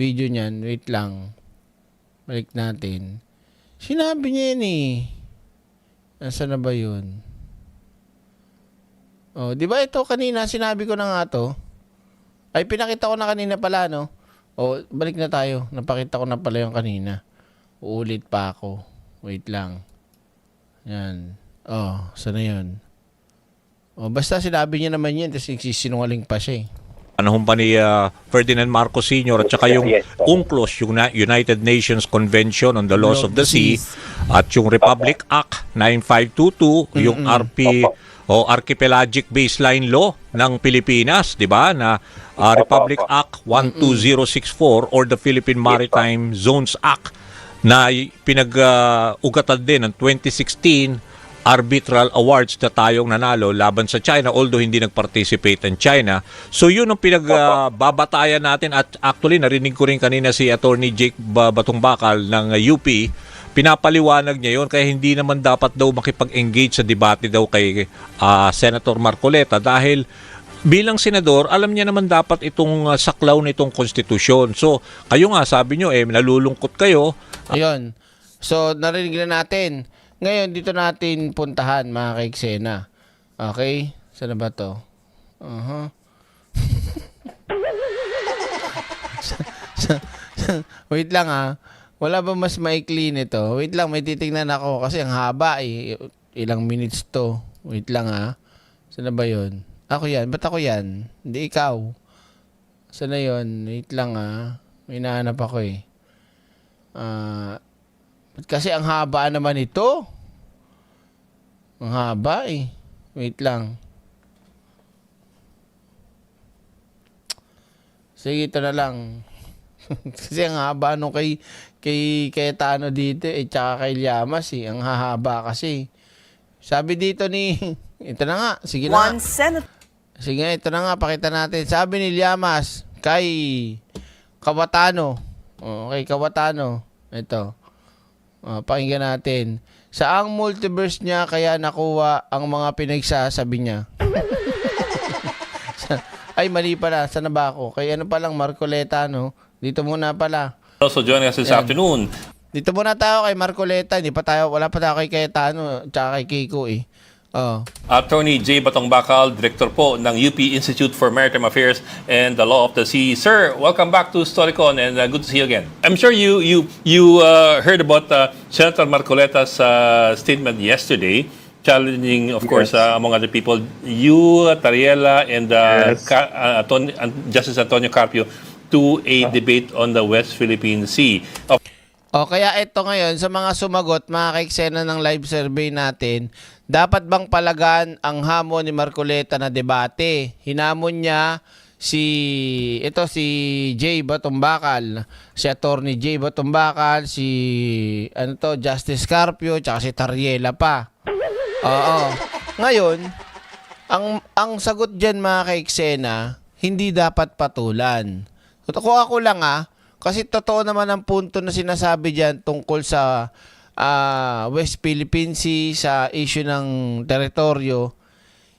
video niyan. Wait lang. Balik natin. Sinabi niya yun eh. Nasaan na ba yun? Oh, di ba ito kanina, sinabi ko na nga to? Ay, pinakita ko na kanina pala, no? O, balik na tayo. Napakita ko na pala yung kanina. Uulit pa ako. Wait lang. Yan. Oh, sana yun? Oh, basta sinabi niya naman yun, tapos sinungaling pa siya eh. Panahon pa ni Ferdinand Marcos Sr. at saka yung UNCLOS, yung United Nations Convention on the Laws of the Sea, at yung Republic Act 9522, yung Archipelagic Baseline Law ng Pilipinas, di ba? Na Republic Act 12064 or the Philippine Maritime Zones Act na pinag-ugatan din ng 2016 arbitral awards na tayong nanalo laban sa China, although hindi nag-participate ang China. So yun ang pinagbabatayan natin, at actually narinig ko rin kanina si Attorney Jake Batongbakal ng UP, pinapaliwanag niya yun, kaya hindi naman dapat daw makipag-engage sa debate daw kay Senator Marcoleta dahil bilang senador, alam niya naman dapat itong saklaw na itong konstitusyon. So, kayo nga, sabi nyo, nalulungkot kayo. Ayun. So, narinig na natin. Ngayon, dito natin puntahan, mga kaiksena. Okay? Saan na ba to? Wait lang Wala ba mas maikli nito? Wait lang, may titignan ako kasi ang haba eh. Ilang minutes to. Wait lang Saan na ba yun? Ako yan. Ba't ako yan? Hindi ikaw. Saan na yun? Wait lang May nahanap ako eh. Kasi ang haba naman ito. Ang haba eh. Wait lang. Sige, ito na lang. Kasi ang haba nung kay Tano dito tsaka kay Llamas eh. Ang hahaba kasi. Sabi dito ni ito na nga. Sige na. Sige, ito na nga. Pakita natin. Sabi ni Llamas kay Kawatano. Okay, Kawatano. Ito. Pakinggan natin. Saang multiverse niya kaya nakuha ang mga pinagsasabi niya? Ay, mali pala. Saan na ba ako? Kay palang Marcoleta, no? Dito muna pala. Also joining us this afternoon. Dito muna tayo kay Marcoleta. Wala pa tayo kay Cayetano tsaka kay Kiko eh. Attorney J. Batongbakal, Director po ng UP Institute for Maritime Affairs and the Law of the Sea. Sir, welcome back to Storycon and good to see you again. I'm sure you heard about Senator Marcoleta's statement yesterday, challenging, of course, among other people, you, Tariela, and Justice Antonio Carpio to a debate on the West Philippine Sea. Kaya ito ngayon, sa mga sumagot, mga kaiksena ng live survey natin, dapat bang palagaan ang hamon ni Marcoleta na debate? Hinamon niya si Jay Batongbakal, si Attorney Jay Batongbakal, si Justice Carpio, tsaka si Tariela pa. Ngayon, ang sagot dyan, mga kaiksena, hindi dapat patulan. Kung ako lang kasi totoo naman ang punto na sinasabi dyan tungkol sa West Philippine Sea, sa issue ng teritoryo.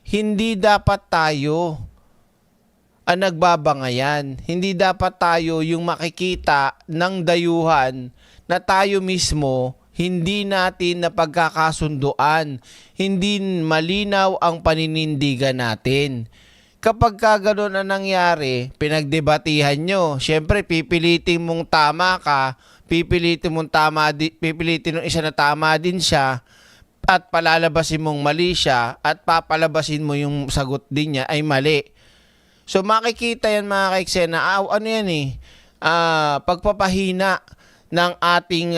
Hindi dapat tayo ang nagbabangayan. Hindi dapat tayo yung makikita ng dayuhan na tayo mismo hindi natin napagkakasunduan, hindi malinaw ang paninindigan natin. Kapag gano'n na nangyari, pinagdebatihan nyo, syempre pipilitin mong tama ka, pipilitin ng isa na tama din siya, at palalabasin mong mali siya, at papalabasin mo yung sagot din niya ay mali. So makikita yan mga ka-eksena, ano yan pagpapahina ng ating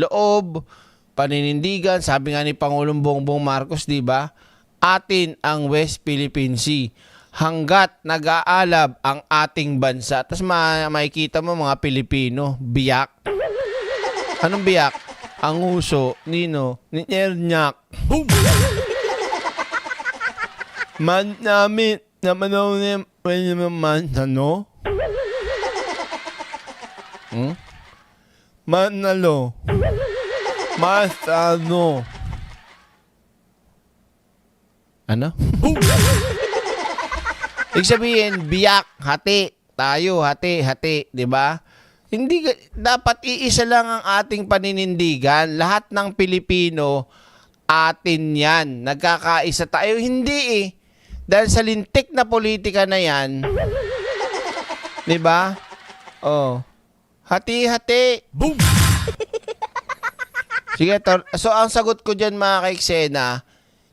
loob, paninindigan. Sabi nga ni Pangulong Bongbong Marcos, di ba? Atin ang West Philippine Sea hanggat nag-aalab ang ating bansa. Tapos makikita mo mga Pilipino, biyak. Anong biyak? Ang uso, Nino, ni Ernak. Boom! Man namin, naman ano? Manalo. Masano. Ano? Ibig sabihin, biyak, hati, tayo, hati, di ba? Hindi dapat iisa lang ang ating paninindigan. Lahat ng Pilipino atin 'yan. Nagkakaisa tayo, hindi Dahil sa lintik na politika na 'yan. 'Di ba? Oh. Hati-hati. Boom. Sige, so ang sagot ko diyan mga ka-eksena,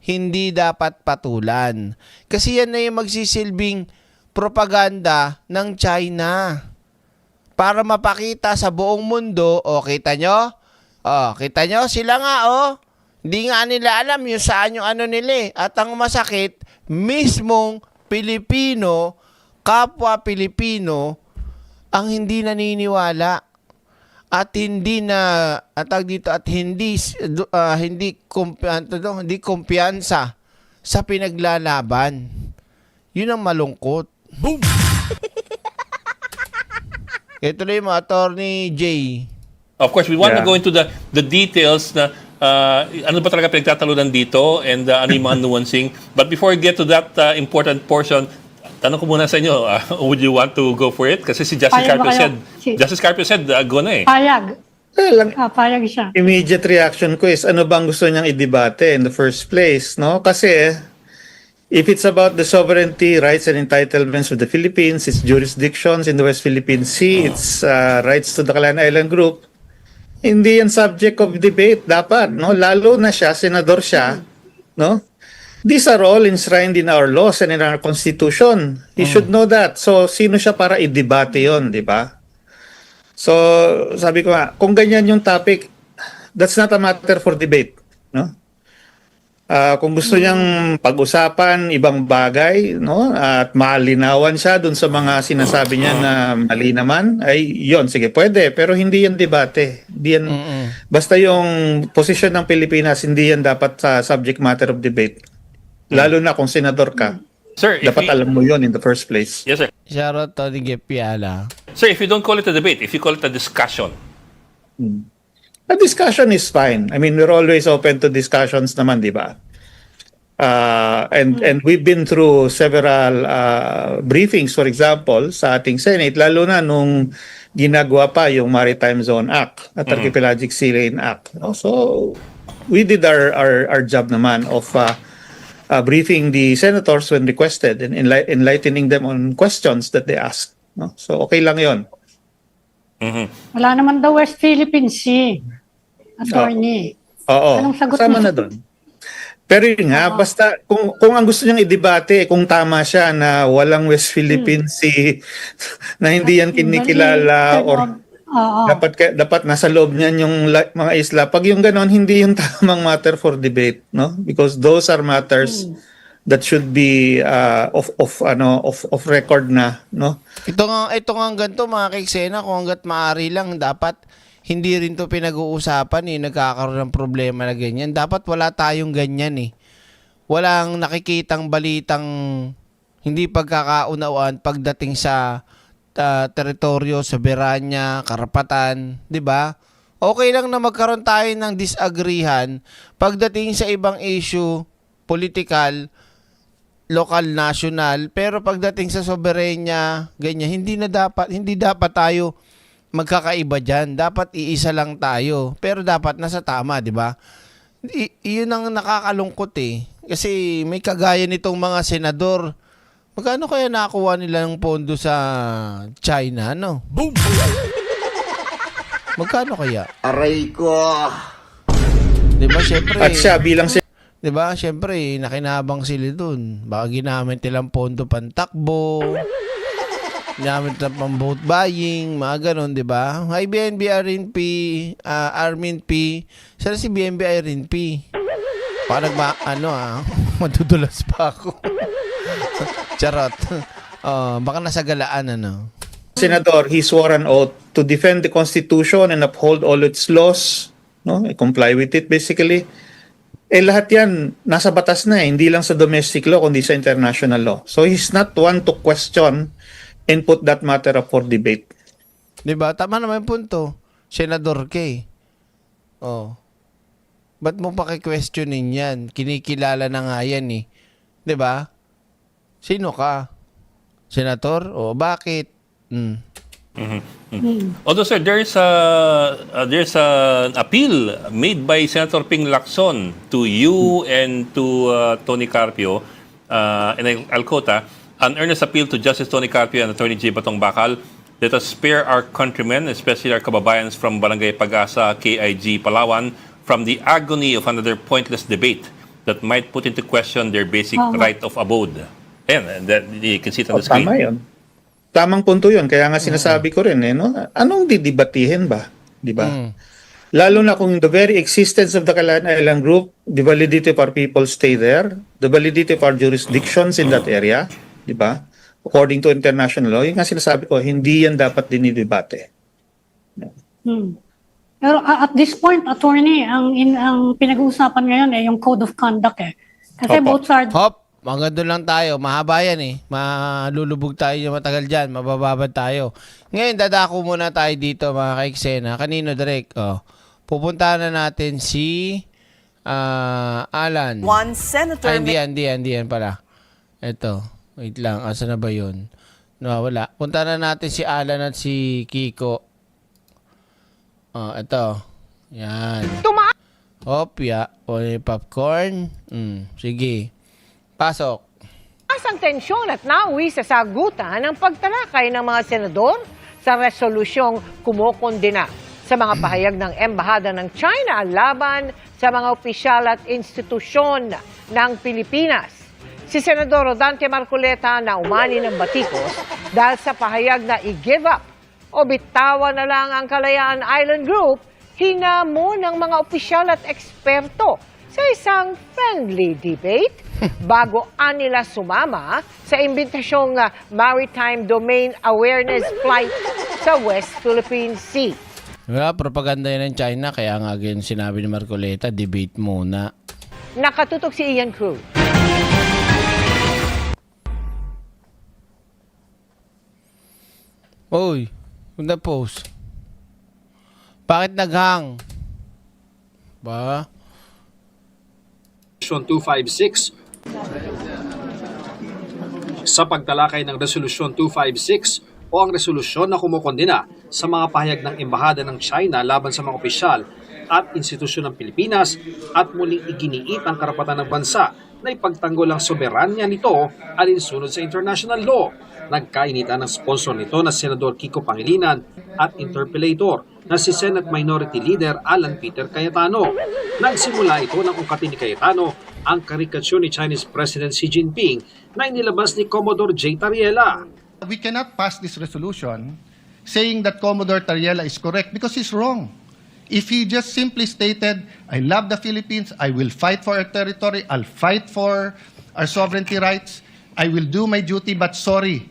hindi dapat patulan. Kasi yan na yung magsisilbing propaganda ng China. Para mapakita sa buong mundo, kita nyo? Kita nyo? Sila nga, hindi nga nila alam yung saan yung ano nila. At ang masakit, mismong Pilipino, kapwa Pilipino, ang hindi naniniwala. At hindi kumpiyansa sa pinaglalaban. Yun ang malungkot. Boom. Ito na yung Attorney Jay. Of course, we want to go into the details na ano ba talaga pinagtatalunan dito and ano yung mga nuancing. But before we get to that important portion, tanong ko muna sa inyo, would you want to go for it? Kasi si Justice Carpio said, go na Payag. Payag siya. Immediate reaction ko is, ano bang gusto niyang i-debate in the first place, no? Kasi, if it's about the sovereignty, rights, and entitlements of the Philippines, its jurisdictions in the West Philippine Sea, its rights to the Kalayaan Island Group, hindi yan subject of debate, dapat, no? Lalo na siya, senador siya, no? These are all enshrined in our laws and in our constitution. You should know that. So, sino siya para i-debate yon, di ba? So, sabi ko nga, kung ganyan yung topic, that's not a matter for debate, no? Kung gusto niyang pag-usapan ibang bagay, no, at malinawan siya dun sa mga sinasabi niya na mali naman, ay yon, sige, pwede, pero hindi yan debate. Hindi yan, basta yung posisyon ng Pilipinas, hindi yan dapat sa subject matter of debate. Lalo na kung senador ka. Sir, dapat alam mo yon in the first place. Yes, sir. Shoutout Tony Gepiala. Sir, if you don't call it a debate, if you call it a discussion. A discussion is fine. I mean, we're always open to discussions naman, di ba? And we've been through several briefings, for example, sa ating Senate, lalo na nung ginagawa pa yung Maritime Zone Act at Archipelagic Sea Lane Act. So, we did our job naman of briefing the senators when requested and enlightening them on questions that they asked. No? So, okay lang yon. Wala naman daw West Philippine Sea, attorney. Oo, kasama na doon. Pero yun nga, basta kung ang gusto niyang i-debate, kung tama siya na walang West Philippine Sea, na hindi yan kinikilala, or dapat nasa loob niyan yung mga isla. Pag yung ganon, hindi yung tamang matter for debate, no? Because those are matters that should be of record na, no? Ito nga ganito mga ka-eksena, kung hanggat maaari lang, dapat hindi rin to pinag-uusapan nagkakaroon ng problema na ganyan. Dapat wala tayong ganyan Walang nakikitang balitang hindi pagkakaunawaan pagdating sa teritoryo, soberanya, karapatan, 'di ba? Okay lang na magkaroon tayo ng disagreehan pagdating sa ibang issue, political, lokal, national, pero pagdating sa soberanya, ganyan, hindi dapat tayo magkakaiba dyan. Dapat iisa lang tayo. Pero dapat nasa tama, di ba? Yun ang nakakalungkot eh. Kasi may kagaya nitong mga senador. Magkano kaya nakuha nila ng pondo sa China, no? Boom! Magkano kaya? Aray ko! Di ba, syempre... At siya bilang Di ba, syempre, nakinabang sila dun. Baka ginamit nilang pondo pantakbo. Ginamit na pang vote buying, mga ganon, di ba? Hi, BNB RNP, Armin P. Sana si BNB RNP. Baka madudulas pa ako. Charot. Baka nasa galaan, ano. Senador, he swore an oath to defend the Constitution and uphold all its laws, no? Comply with it, basically. Lahat yan, nasa batas na hindi lang sa domestic law, kundi sa international law. So, he's not one to question and put that matter up for debate. Diba? Tama naman yung punto. Senador K. Ba't mo pa questionin yan? Kinikilala na nga yan eh. Diba? Sino ka? Senator? O bakit? Although sir, there's an appeal made by Senator Ping Lacson to you and to Tony Carpio, and I'll quote, an earnest appeal to Justice Tony Carpio and Attorney J. Batong Bacal, let us spare our countrymen, especially our kababayans from Barangay Pag-asa, KIG, Palawan, from the agony of another pointless debate that might put into question their basic right of abode. And that you can see it on the screen. Tama yun. Tamang punto yun. Kaya nga sinasabi ko rin, no? Anong didibatihin ba? Di ba? Lalo na kung the very existence of the Kalayaan Island Group, the validity of our people stay there, the validity of our jurisdictions in that area, di ba? According to international law, yung nga sinasabi ko, hindi yan dapat dinidebate. Pero at this point, attorney, ang pinag-uusapan ngayon yung code of conduct eh. Kasi both sides... Hanggang doon lang tayo. Mahaba yan eh. Malulubog tayo yung matagal dyan. Mabababad tayo. Ngayon, dadako muna tayo dito mga kaiksena. Kanino direct? Pupuntahan na natin si Alan. One senator... Hindi yan pala. Ito. Wait lang. Asa na ba yun? Wala. Puntahan na natin si Alan at si Kiko. Ito. Yan. Hopya. O popcorn. Sige. Pasok. Ang tensyon at nauwi sa sagutan ng pagtalakay ng mga senador sa resolusyong kumokondena sa mga pahayag ng Embahada ng China laban sa mga opisyal at institusyon ng Pilipinas. Si Senador Rodante Marcoleta na umani ng batikos dahil sa pahayag na i-give up o bitawan na lang ang Kalayaan Island Group, hinamon ng mga opisyal at eksperto sa isang friendly debate bago nila sumama sa imbitasyong Maritime Domain Awareness Flight sa West Philippine Sea. Wala, propaganda yan ng China, kaya nga ganyan sinabi ni Marcoleta, debate muna. Nakatutok si Ian Cruz. Oy, ganda post. Bakit naghang? Ba? 256. Sa pagtalakay ng Resolusyon 256 o ang resolusyon na kumukondena sa mga pahayag ng Embahada ng China laban sa mga opisyal at institusyon ng Pilipinas at muling iginiit ang karapatan ng bansa na ipagtanggol ang soberanya nito alinsunod sa international law. Nagkainitan ng sponsor nito na Senador Kiko Pangilinan at interpellator na si Senate Minority Leader Alan Peter Cayetano. Nagsimula ito ng ungkatin ni Cayetano ang karikasyon ni Chinese President Xi Jinping na inilabas ni Commodore J. Tariela. We cannot pass this resolution saying that Commodore Tariela is correct because he's wrong. If he just simply stated, I love the Philippines, I will fight for our territory, I'll fight for our sovereignty rights, I will do my duty, but sorry.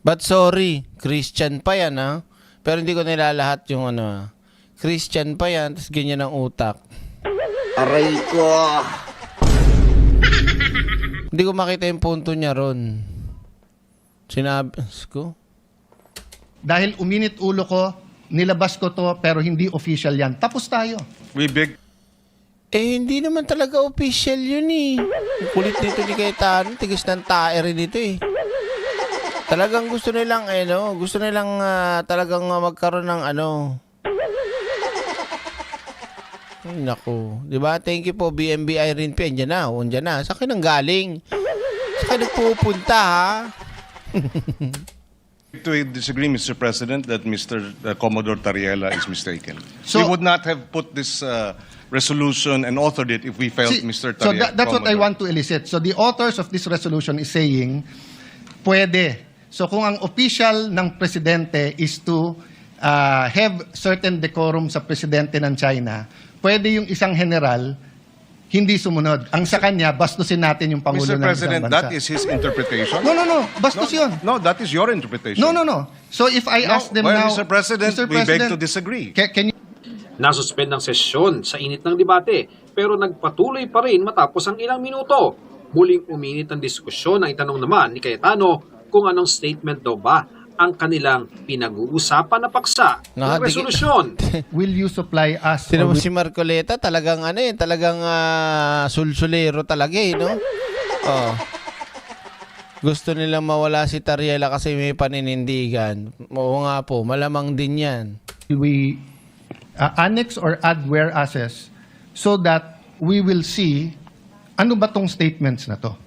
But sorry, Christian pa yan ha. Pero hindi ko nilalahat yung Christian pa yan, tapos ganyan ang utak. Aray ko! Hindi ko makita yung punto niya ron. Sinabi ko? Dahil uminit ulo ko, nilabas ko to, pero hindi official yan. Tapos tayo. Hindi naman talaga official yun eh. Kulit nito ni Cayetano, tigas ng tae rin ito eh. Talagang gusto nilang talagang magkaroon ng Ay, naku. 'Di ba? Thank you po BMB Irene P. Andiyan na. Sa akin ang galing. Sa akin nagpupunta, ha? To disagree, Mr. President, that Mr. Commodore Tariela is mistaken. So- we would not have put this resolution and authored it if we felt Mr. So Tariela. that's what I want to elicit. So the authors of this resolution is saying, pwede. So kung ang official ng presidente is to have certain decorum sa presidente ng China, pwede yung isang general hindi sumunod. Ang sa kanya, bastusin natin yung Pangulo Mr. ng President, isang bansa. that is his interpretation. No. Bastos yun. No, that is your interpretation. No. So if I ask them now... Mr. President, we beg to disagree. Can you... Nasuspend ng sesyon sa init ng debate pero nagpatuloy pa rin matapos ang ilang minuto. Muling uminit ang diskusyon ang itanong naman ni Cayetano kung anong statement daw ba ang kanilang pinag-uusapan na paksa ng resolusyon. Will you supply us... Sino mo si Marcoleta, talagang sulsulero talaga no? Oh. Gusto nilang mawala si Tariela kasi may paninindigan. Oo nga po, malamang din yan. We annex or add whereases so that we will see ano ba tong statements na to?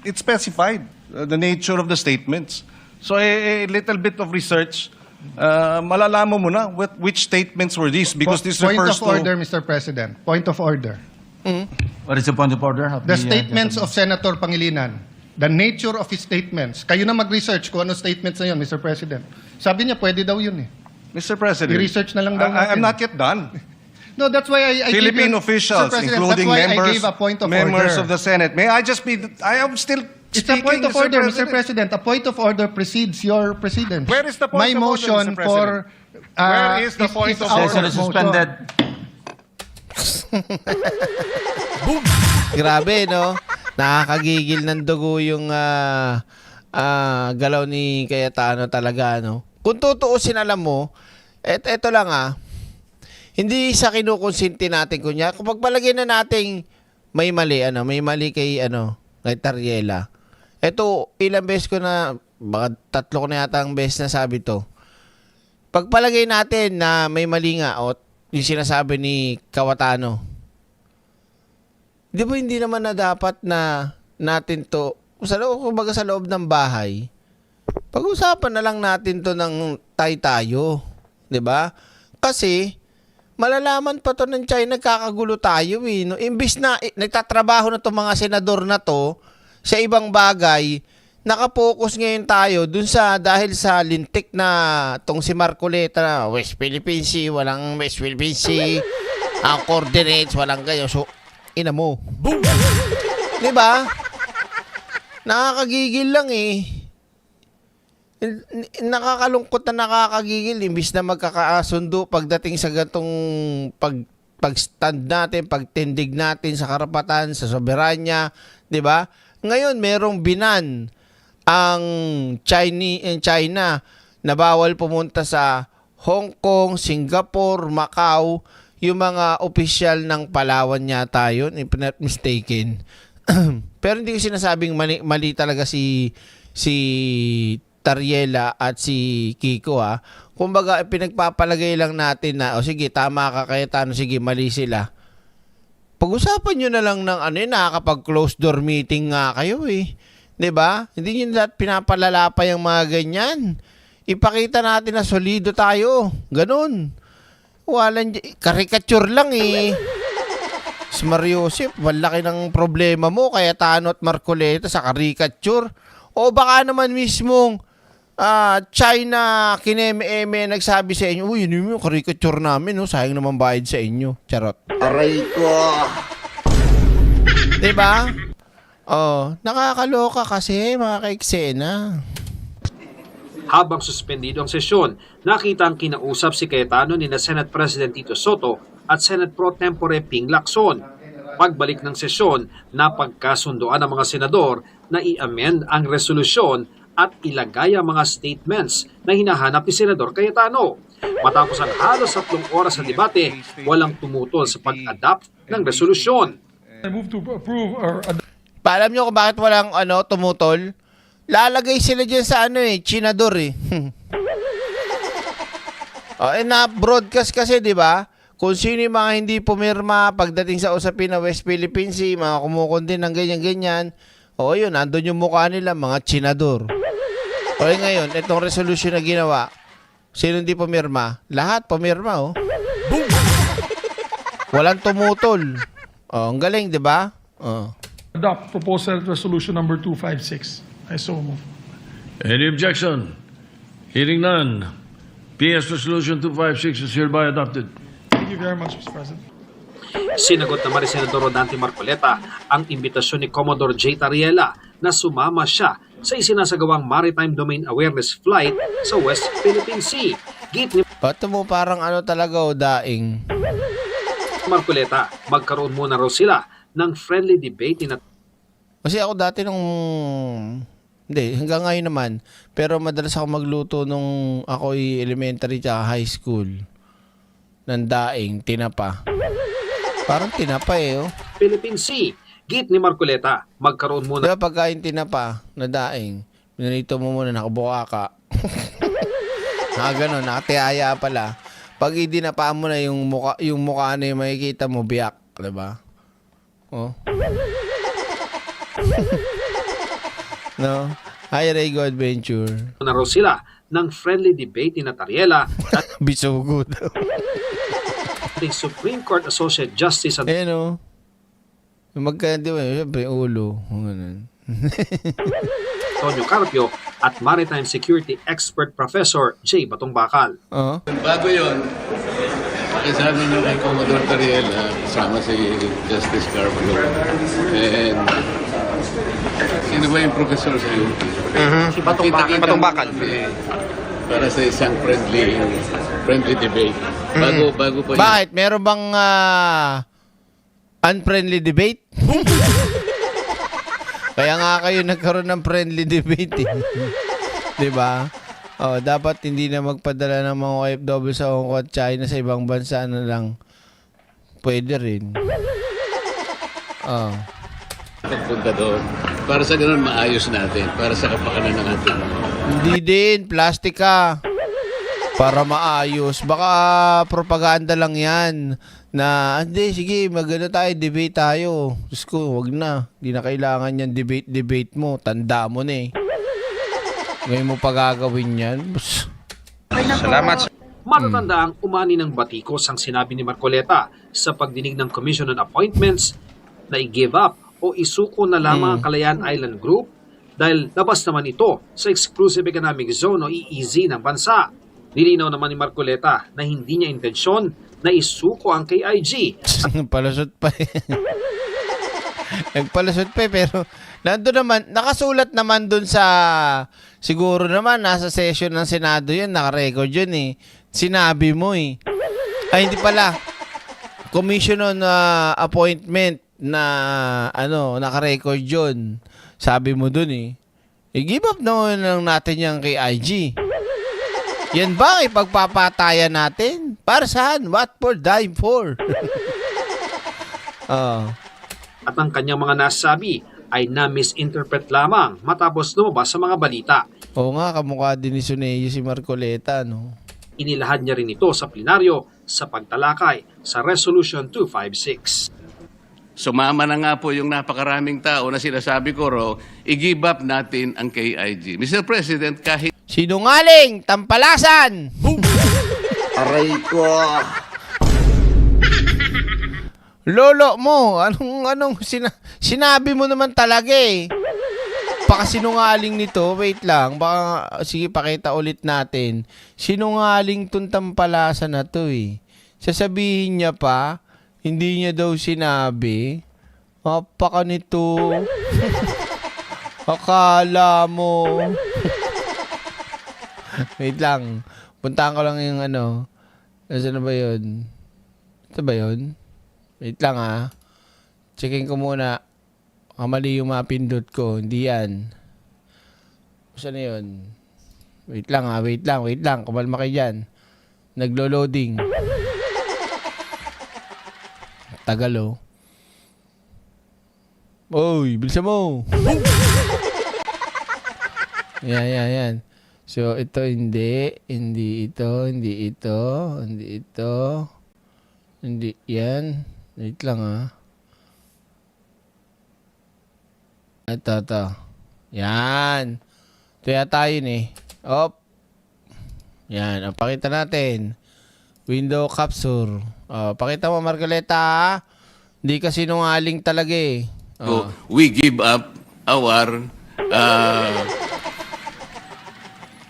It's specified, the nature of the statements. So a little bit of research, malalaman mo na which statements were these because this refers to... Point of order, Mr. President. Point of order. What is the point of order? The statements of Senator Pangilinan. The nature of his statements. Kayo na mag-research kung ano statements na yun, Mr. President. Sabi niya, pwede daw yun eh. Mr. President, I-research na lang daw natin. I'm not yet done. No, that's why I Philippine gave you, officials, Mr. President, including that's why I gave a point of members order. of the Senate. May I just be... I am still It's a speaking, point of order, Mr. President. A point of order precedes your precedence. Where is the point My of order, motion Mr. President? for... Where is the point of order? Session is suspended. Grabe, no? Nakakagigil ng dugo yung galaw ni Cayetano talaga, no? Kung tutuusin, alam mo, eto lang hindi sa kinukonsinti natin kunya. Kung pagpalagay na nating may mali kay Tariela. Ito, ilang beses ko na, baka 3 ko na yata ang beses na sabi to. Pagpalagay natin na may mali nga o yung sinasabi ni Cayetano, di ba hindi naman na dapat na natin to, sa loob ng bahay, pag-usapan na lang natin to ng tayo. Di ba? Kasi, malalaman pa to ng China, kakagulo tayo no? Imbis na nagtatrabaho na to mga senador na to sa ibang bagay, nakapokus ngayon tayo dun dahil sa lintik na tong si Marcoleta na West Philippine Sea, walang West Philippine Sea, ang coordinates, walang ganyan. So, ina mo. Boom! Diba? Nakakagigil lang nakakalungkot na nakakagigil imbis na magkakasundo pagdating sa gatong pag-stand natin, pagtindig natin sa karapatan, sa soberanya, 'di ba? Ngayon merong binan ang China na bawal pumunta sa Hong Kong, Singapore, Macau, yung mga opisyal ng Palawan yata yun, if not mistaken. Pero hindi ko sinasabing mali talaga si Tariela at si Kiko Kumbaga pinagpapalagay lang natin na sige tama ka Cayetano, sige mali sila. Pag-usapan niyo na lang ng nakakapag-close door meeting nga kayo 'Di ba? Hindi niyo lahat pinapalala pa yung mga ganyan. Ipakita natin na solido tayo. Ganun. Walang caricature lang Mariosep, malaki ng problema mo Cayetano at Marcoleta sa caricature. O baka naman mismong China kineme-eme nagsabi sa inyo, uy, yun yung caricature namin, sayang naman bayad sa inyo. Charot. Aray ko. Diba? Nakakaloka kasi mga kaiksena. Habang suspendido ang sesyon, nakita ang kinausap si Cayetano ni Senate President Tito Soto at Senate Pro Tempore Ping Lacson. Pagbalik ng sesyon, napagkasundoan ng mga senador na i-amend ang resolusyon at ilagay ang mga statements na hinahanap ni Senador Cayetano. Matapos ang halos 3 oras na debate, walang tumutol sa pag-adapt ng resolusyon. Paalam nyo kung bakit walang tumutol? lalagay sila dyan sa Chinador eh. Na-broadcast kasi, di ba? Kung sino yung mga hindi pumirma pagdating sa usapin na West Philippine Sea, mga kumukundi ng ganyan-ganyan, yun, nandun yung mukha nila, mga Chinador. Ngayon, itong resolution na ginawa, sino hindi pumirma? Lahat pumirma, oh. Walang tumutol. Ang galing, di ba? Adopt Proposal Resolution number 256. I so move. Any objection? Hearing none. PS Resolution 256 is hereby adopted. Thank you very much, Mr. President. Sinagot naman ni Senador Rodante Marcoleta ang imbitasyon ni Commodore J. Tariela na sumama siya sa isinasagawang Maritime Domain Awareness Flight sa West Philippine Sea. Git ni Bato mo parang talaga daing. Marcoleta, magkaroon muna raw sila ng friendly debate na Kasi ako dati hindi, hanggang ngayon naman. Pero madalas ako magluto nung ako elementary tsaka high school. Ng daing, tinapa. Parang tinapa oh. Philippine Sea. Git ni Marcoleta, magkaroon muna. Diba pagkain tinapa na daing, pinanito mo muna, nakabuka ka. Gano'n, nakatiyaya pala. Pag idinapa mo na yung mukha na yung makikita mo, biyak. Diba? No? Hi, Raygo Adventure. Na raw sila ng friendly debate ni Tariela at Bisugo daw. ating Supreme Court Associate Justice Antonio Carpio at Maritime Security Expert Professor J. Batong Bakal. Bago yun, pakisabi nyo kay Commodore Tariela, kasama si Justice Carpio. And sino ba yung professor sa iyo? Si Batong Bakal. Para sa isang friendly debate. Bago pa yun. Bakit? Meron bang unfriendly debate? Kaya nga kayo nagkaroon ng friendly debate eh. Diba? Dapat hindi na magpadala ng mga OFW sa Hong Kong at China sa ibang bansa na lang. Pwede rin. Pagpunta doon. Para sa ganun maayos natin. Para sa kapakanan ng ating Hindi din. Plastic ka. Para maayos. Baka propaganda lang yan. Na, hindi, sige, magano tayo, debate tayo. Diyos ko, wag na. Hindi na kailangan yan debate mo. Tanda mo na eh. Ngayon mo pa gagawin yan. Salamat. Matatanda ang umani ng batikos ang sinabi ni Marcoleta sa pagdinig ng Commission on Appointments na i-give up o isuko na lamang ang Kalayaan Island Group dahil labas naman ito sa Exclusive Economic Zone o EEZ ng bansa. Nilinaw naman ni Marcoleta na hindi niya intensyon na isuko ang KIG. Nagpalusot pa eh. Nagpalusot pa eh, pero nandun naman, nakasulat naman dun sa, siguro naman, nasa session ng Senado yun, nakarecord yun eh. Sinabi mo eh. Ay, hindi pala. Commission on appointment na, nakarecord yun. Sabi mo dun eh. I-give up naman lang natin yung KIG. Yan ba ang ipagpapatayan natin? Para saan? What for? Dime for? At ang kanyang mga nasabi ay na-misinterpret lamang matapos lumabas sa mga balita. Oo nga, kamukha din ni Suneyo si Marcoleta, no? Inilahad niya rin ito sa plenaryo sa pagtalakay sa Resolution 256. Sumama na nga po yung napakaraming tao na sinasabi ko raw, i-give up natin ang KIG. Mr. President, kahit Sinungaling! Tampalasan! aray ko. Lolo mo, anong sinabi mo naman talaga eh. Pakasinungaling nito, wait lang, baka, sige pakita ulit natin. Sinungaling tong tampalasan na to eh. Sasabihin niya pa, hindi niya daw sinabi. Apaka nito. Akala mo. Wait lang. Puntahan ko lang yung Nasaan na ba yun? Ito ba yun? Wait lang Checking ko muna. Mali yung mapindot ko. Hindi yan. Saan na yun? Wait lang wait lang. Kumalma kayo dyan. Naglo-loading. Tagal Oy, bilisan mo. Yan. So, ito hindi ito, hindi yan. Wait lang Ito. Yan. Ito yata yun eh. Op. Yan, pakita natin. Window capture. Pakita mo, Marcoleta. Hindi ka sinungaling talaga eh. So, we give up our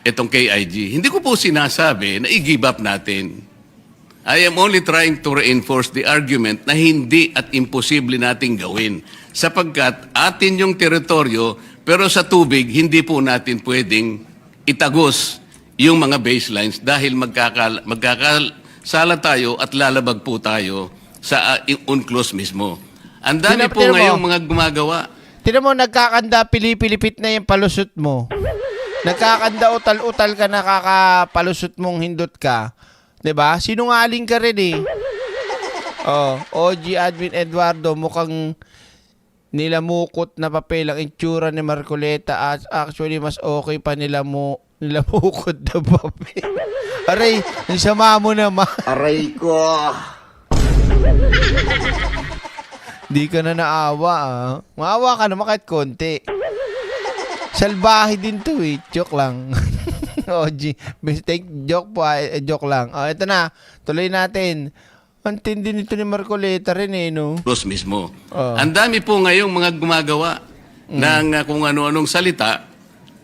itong KIG. Hindi ko po sinasabi na i-give up natin. I am only trying to reinforce the argument na hindi at imposible nating gawin. Sapagkat atin yung teritoryo, pero sa tubig, hindi po natin pwedeng itagos yung mga baselines dahil magkakasala tayo at lalabag po tayo sa UNCLOS mismo. Ang dami po ngayong mga gumagawa. Tinan mo, nagkakanda, pilipilipit na yung palusot mo. Nagkakanda, utal-utal ka, nakakapalusot mong hindot ka. 'Di ba? Sinungaling ka rin eh. OG Admin Eduardo, mukhang nilamukot na papel ang itsura ni Marcoleta. Actually, mas okay pa nilamukot na papel. Aray, nasama mo naman. Aray ko. Di ka na naawa Maawa ka naman kahit konti. Salbahe din to eh. Joke lang. OG. Mistake. Joke po. Joke lang. Ito na. Tuloy natin. Ang tindi nito ni Marcoleta rin eh, no? UNCLOS mismo. Ang dami po ngayong mga gumagawa ng kung ano-anong salita.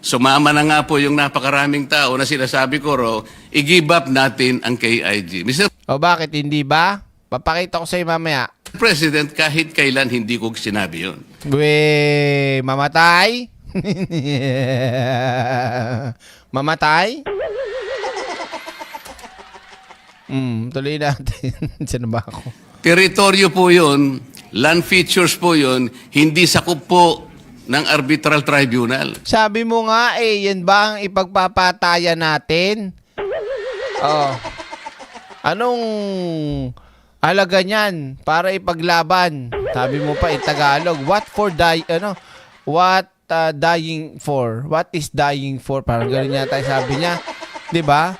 Sumama na nga po yung napakaraming tao na sinasabi ko, i-give up natin ang KIG. Mr. Bakit hindi ba? Papakita ko sa'yo mamaya. President, kahit kailan hindi ko sinabi yun. Mamatay? Mamatay? Tuloy natin. Saan ba ako? Teritoryo po yun, land features po yun, hindi sakop po ng arbitral tribunal. Sabi mo nga yan ba ang ipagpapatayan natin? Anong halaga niyan para ipaglaban? Sabi mo pa Tagalog. What dying for? What is dying for? Parang gano'n yata sabi niya. 'Di ba?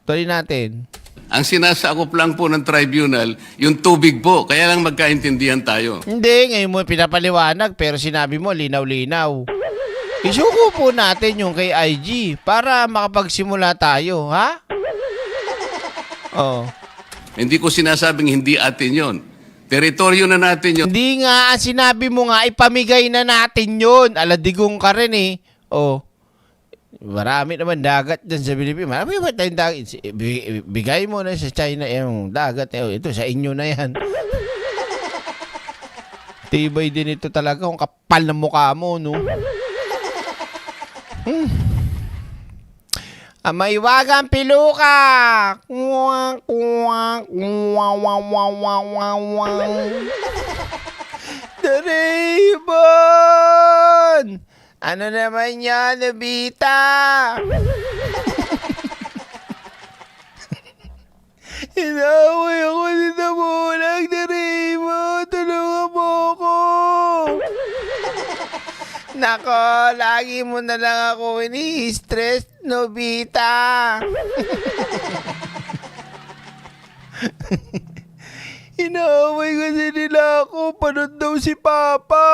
Tuloy natin. Ang sinasakop lang po ng tribunal, yung tubig po. Kaya lang magkaintindihan tayo. Hindi, ngayon mo pinapaliwanag pero sinabi mo linaw-linaw. Isuko po natin yung kay IG para makapagsimula tayo, ha? Hindi ko sinasabing hindi atin yon. Teritoryo na natin yon. Hindi nga, sinabi mo nga, ipamigay na natin yon. Aladigong ka rin eh. Marami naman dagat dyan sa Pilipinas. Marami naman tayong dagat. Bigay mo na sa China yung dagat. Ito, sa inyo na yan. Tibay din ito talaga kung kapal ng mukha mo, no? Maiwagang piluka! Doraemon! Ano naman yan, Nobita? Inaway ako ni Namulang, Doraemon! Tulungan mo ako! Nako, lagi mo na lang ako ini-stress, Nobita. Inaaway kasi nila ako. Panood daw si Papa.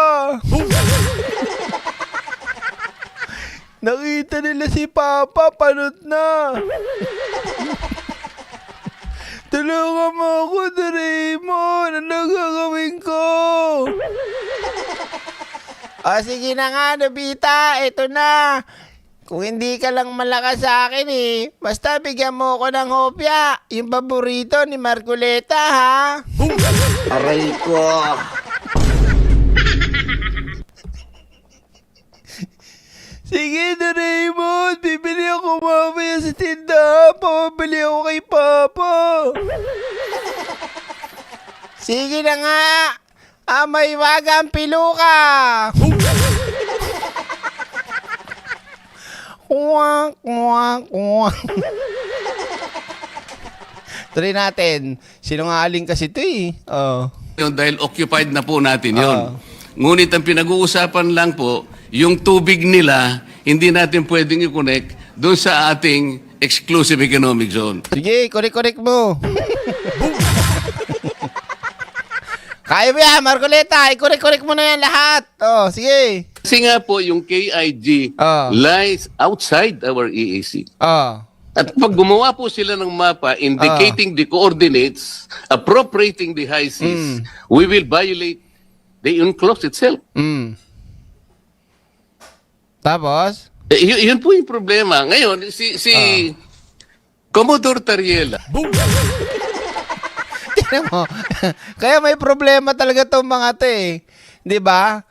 Nakita nila si Papa. Panood na. Tulungan mo ako, Doraemon. Ano gagawin ko? Sige na nga, Nobita. Ito na. Kung hindi ka lang malakas sa akin basta bigyan mo ako ng hopya. Yung paborito ni Marcoleta, ha? Aray ko. Sige, Doraemon. Bibili ako mamaya sa tindahan. Pabili ako kay Papa. Sige na nga. May wagang piluka. Tuloy natin. Sinungaling kasi ito Dahil occupied na po natin yun. Ngunit ang pinag-uusapan lang po, yung tubig nila, hindi natin pwedeng i-connect doon sa ating exclusive economic zone. Sige, connect mo. Kaya mo yan, Marcoleta. I-connect mo na yan lahat. Oh, sige. Kasi nga po, yung KIG lies outside our EEC. At pag gumawa po sila ng mapa indicating the coordinates, appropriating the high seas, we will violate the UNCLOS itself. Tapos? Yun po yung problema. Ngayon, si Commodore Tariela. Tingnan mo. Kaya may problema talaga itong mga to eh. Di ba?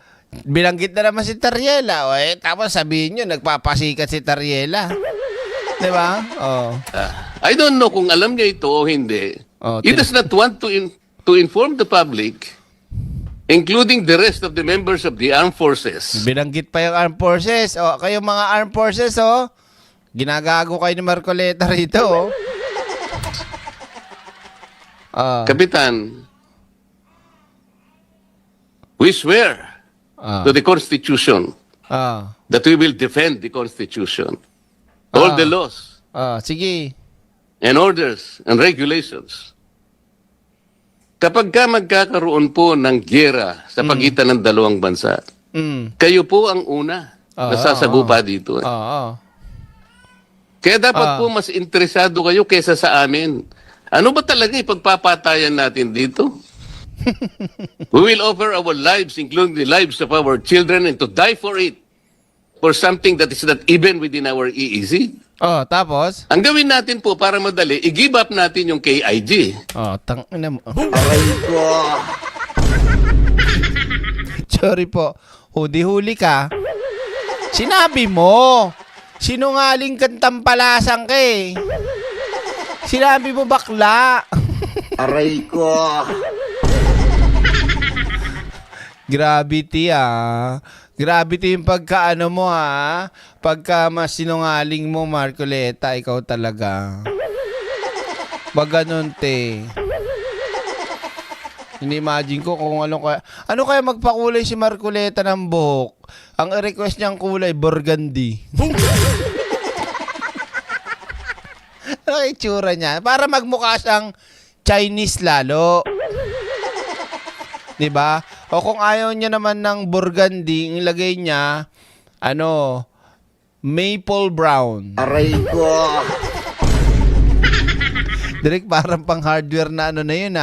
Bilanggit na naman si Tariela. O, tapos sabihin nyo, nagpapasikat si Tariela. Di ba? I don't know kung alam niya ito o hindi. He does not want to inform the public, including the rest of the members of the armed forces. Binanggit pa yung armed forces. O, kayo mga armed forces, ginagago kayo ni Marcoleta rito, Kapitan, we swear to the Constitution that we will defend the Constitution, all the laws, sige, and orders and regulations. Kapag ka magkakaroon po ng giyera sa pagitan ng dalawang bansa, kayo po ang una na sasagupa dito. Kaya dapat po mas interesado kayo kaysa sa amin. Ano ba talaga ipagpapatayan natin dito? We will offer our lives, including the lives of our children, and to die for it, for something that is not even within our EEZ. Tapos? Ang gawin natin po para madali, i-give up natin yung KIG. Tangina mo. Aray ko. Sorry po. Huli ka. Sinabi mo. Sinungaling kang tampalasan ka eh. Sinabi mo bakla. Aray ko. Gravity Gravity yung pagkaano mo Pagka mas sinungaling mo, Marcoleta, ikaw talaga. Wag ganun, te. Ini-imagine ko kung ano kaya magpakulay si Marcoleta ng buhok. Ang request niyang kulay, burgundy. Ano itsura niya? Para magmukha siyang Chinese lalo. Diba? O kung ayaw niya naman ng burgundy, ilagay niya, maple brown. Aray ko. Direct parang pang hardware na na yun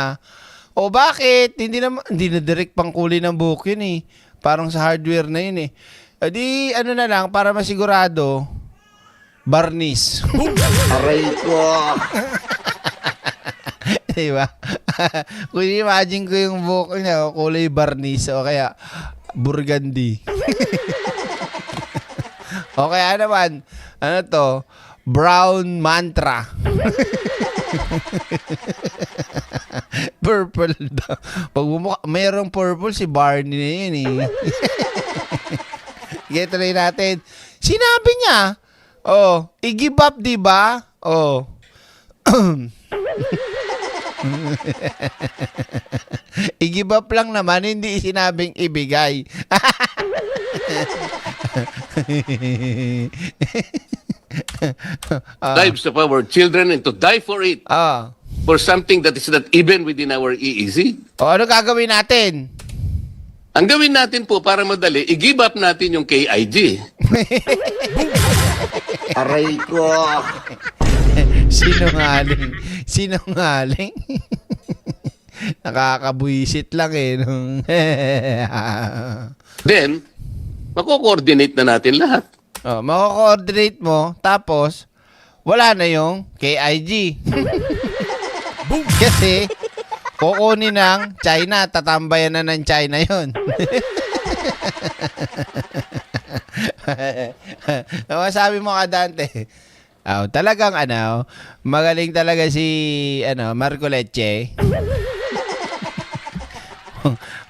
O bakit? Hindi na direct pang kulay ng buhok yun eh. Parang sa hardware na yun eh. Di na lang, para masigurado, barniz. Aray ko. Diba? Kung imagine ko yung buhok niya, kulay barniz o kaya burgundy. O kaya naman, brown mantra. Purple daw. Pag mayroong purple, si Barney na yun eh. Get rin natin. Sinabi niya, i-give up, diba? I-give up lang naman, hindi sinabing ibigay. Lives of our children, and to die for it, for something that is not even within our EEZ. Ano gagawin natin? Ang gawin natin po para madali, i-give up natin yung KIG. Aray ko. Sinungaling. Nakakabuisit lang eh. Then, mako-coordinate na natin lahat. Mako-coordinate mo, tapos, wala na yung KIG. Kasi, kukunin ng China, tatambayan na ng China yun. Sabi mo ka, Dante, talagang magaling talaga si Marcoleche.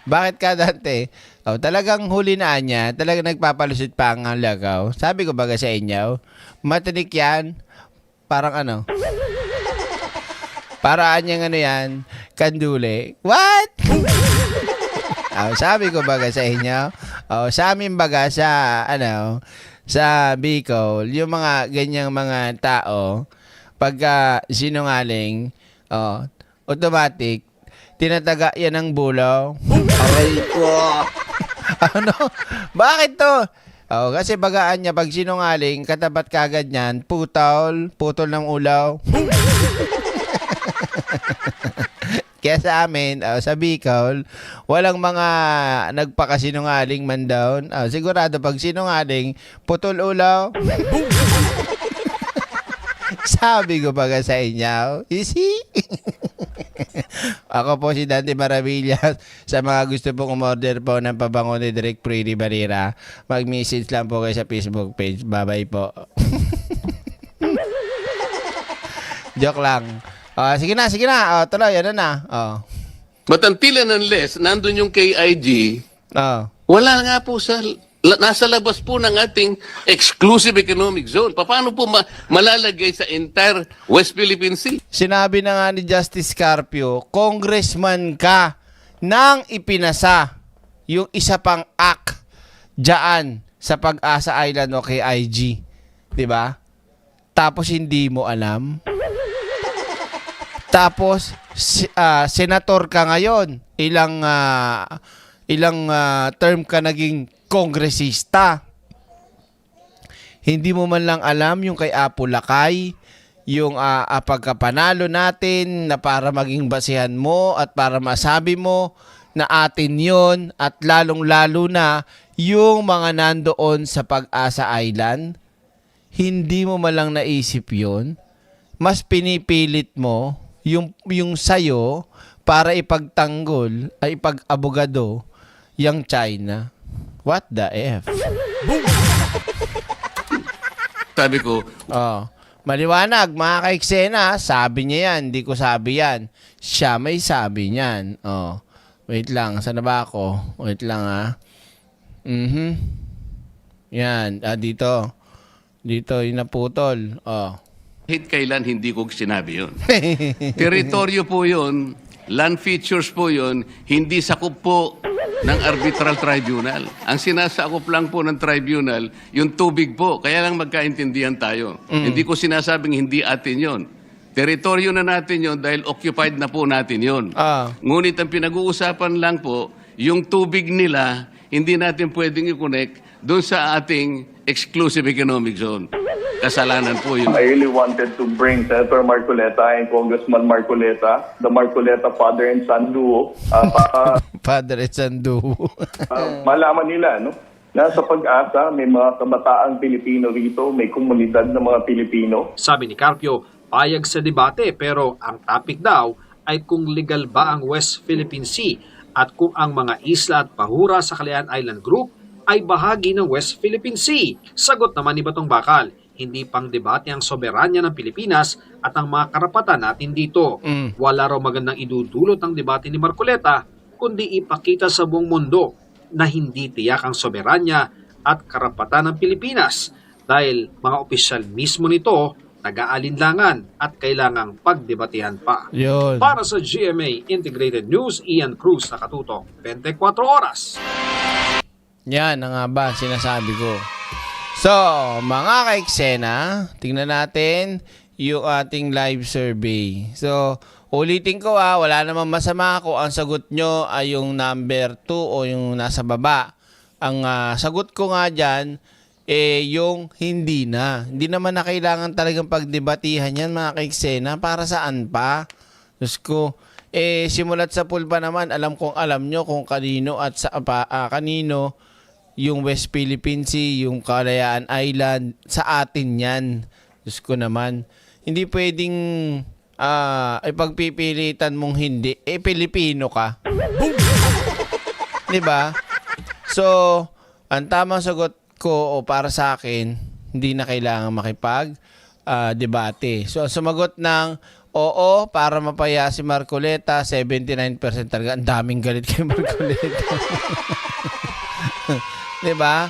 Bakit ka, Dante? Talagang huli na niya, talagang nagpapalusot pa ang lagaw. Sabi ko baga sa inyo, matinik yan, parang paraan niyang yan, kandule. What? Sabi ko baga sa inyo, sa amin baga sa sa Bicol, yung mga ganyang mga tao, pagka sinungaling, automatic, tinataga yan ng bulaw. Aray ko. Ano? Bakit to? Kasi bagaan niya, pag sinungaling, katapat kagad niyan, putol ng ulaw. Kaya sa amin, sa Bicol, walang mga nagpakasinungaling man daw. Sigurado pag sinungaling, putol ulaw. Sabi ko pa sa inyo, you see? Ako po si Dante Maravillas. Sa mga gusto pong umorder po ng pabango ni Direk Pretty Barira, mag-message lang po kayo sa Facebook page. Bye-bye po. Joke lang. Sige na. Tuloy, ano na. But until and unless nandun yung KIG, wala nga po nasa labas po ng ating exclusive economic zone. Paano po malalagay sa entire West Philippine Sea? Sinabi na nga ni Justice Carpio, congressman ka nang ipinasa yung isa pang act dyan sa Pag-asa Island o KIG. Diba? Tapos hindi mo alam. Tapos, senator ka ngayon. Ilang term ka naging kongresista. Hindi mo man lang alam yung kay Apo Lakay, yung pagkapanalo natin na para maging basihan mo at para masabi mo na atin yon, at lalong-lalo na yung mga nandoon sa Pag-asa Island. Hindi mo man lang naisip yon. Mas pinipilit mo yung sayo para ipagtanggol ay ipag-abogado yung China. What the F? Sabi ko, maliwanag, mga kaiksena, sabi niya yan, hindi ko sabi yan. Siya may sabi niyan. Wait lang, saan na ba ako? Wait lang Yan, dito. Dito, yung naputol. kahit kailan hindi ko sinabi yun. Teritoryo po yun, land features po yun, hindi sakop po ng arbitral tribunal. Ang sinasakop lang po ng tribunal, yung tubig po. Kaya lang magkaintindihan tayo. Hindi ko sinasabing hindi atin yon. Teritoryo na natin yon dahil occupied na po natin yon. Ngunit ang pinag-uusapan lang po, yung tubig nila, hindi natin pwedeng i-connect doon sa ating exclusive economic zone. Kasalanan po yun. I really wanted to bring Senator Marcoleta and Congressman Marcoleta, the Marcoleta father and son duo, Father and son duo. malaman nila, no? Na sa Pag-asa, may mga kabataang Pilipino rito, may komunidad ng mga Pilipino. Sabi ni Carpio, payag sa debate pero ang topic daw ay kung legal ba ang West Philippine Sea at kung ang mga isla at pahura sa Kalayaan Island Group ay bahagi ng West Philippine Sea. Sagot naman ni Batong Bakal, hindi pang debate ang soberanya ng Pilipinas at ang mga karapatan natin dito. Wala raw magandang idudulot ang debate ni Marcoleta, kundi ipakita sa buong mundo na hindi tiyak ang soberanya at karapatan ng Pilipinas dahil mga opisyal mismo nito nag-aalinlangan at kailangang pagdebatehan pa. Yun. Para sa GMA Integrated News, Ian Cruz, nakatutok 24 oras. Yan na nga ba sinasabi ko. So, mga kaiksena, tingnan natin yung ating live survey. So, ulitin ko wala namang masama kung ang sagot nyo ay yung number 2 o yung nasa baba. Ang sagot ko nga dyan, yung hindi na. Hindi naman na kailangan talagang pagdebatihan yan, mga kaiksena. Para saan pa? Diyos ko, simulat sa pool pa naman, alam nyo kung kanino at kanino yung West Philippine Sea, yung Kalayaan Island, sa atin yan. Diyos ko naman. Hindi pwedeng ipagpipilitan mong hindi. Pilipino ka. Diba? So, ang tamang sagot ko o para sa akin, hindi na kailangan makipag-debate. So, sumagot ng oo para mapaya si Marcoleta, 79% talaga. Ang daming galit kay Marcoleta. Diba?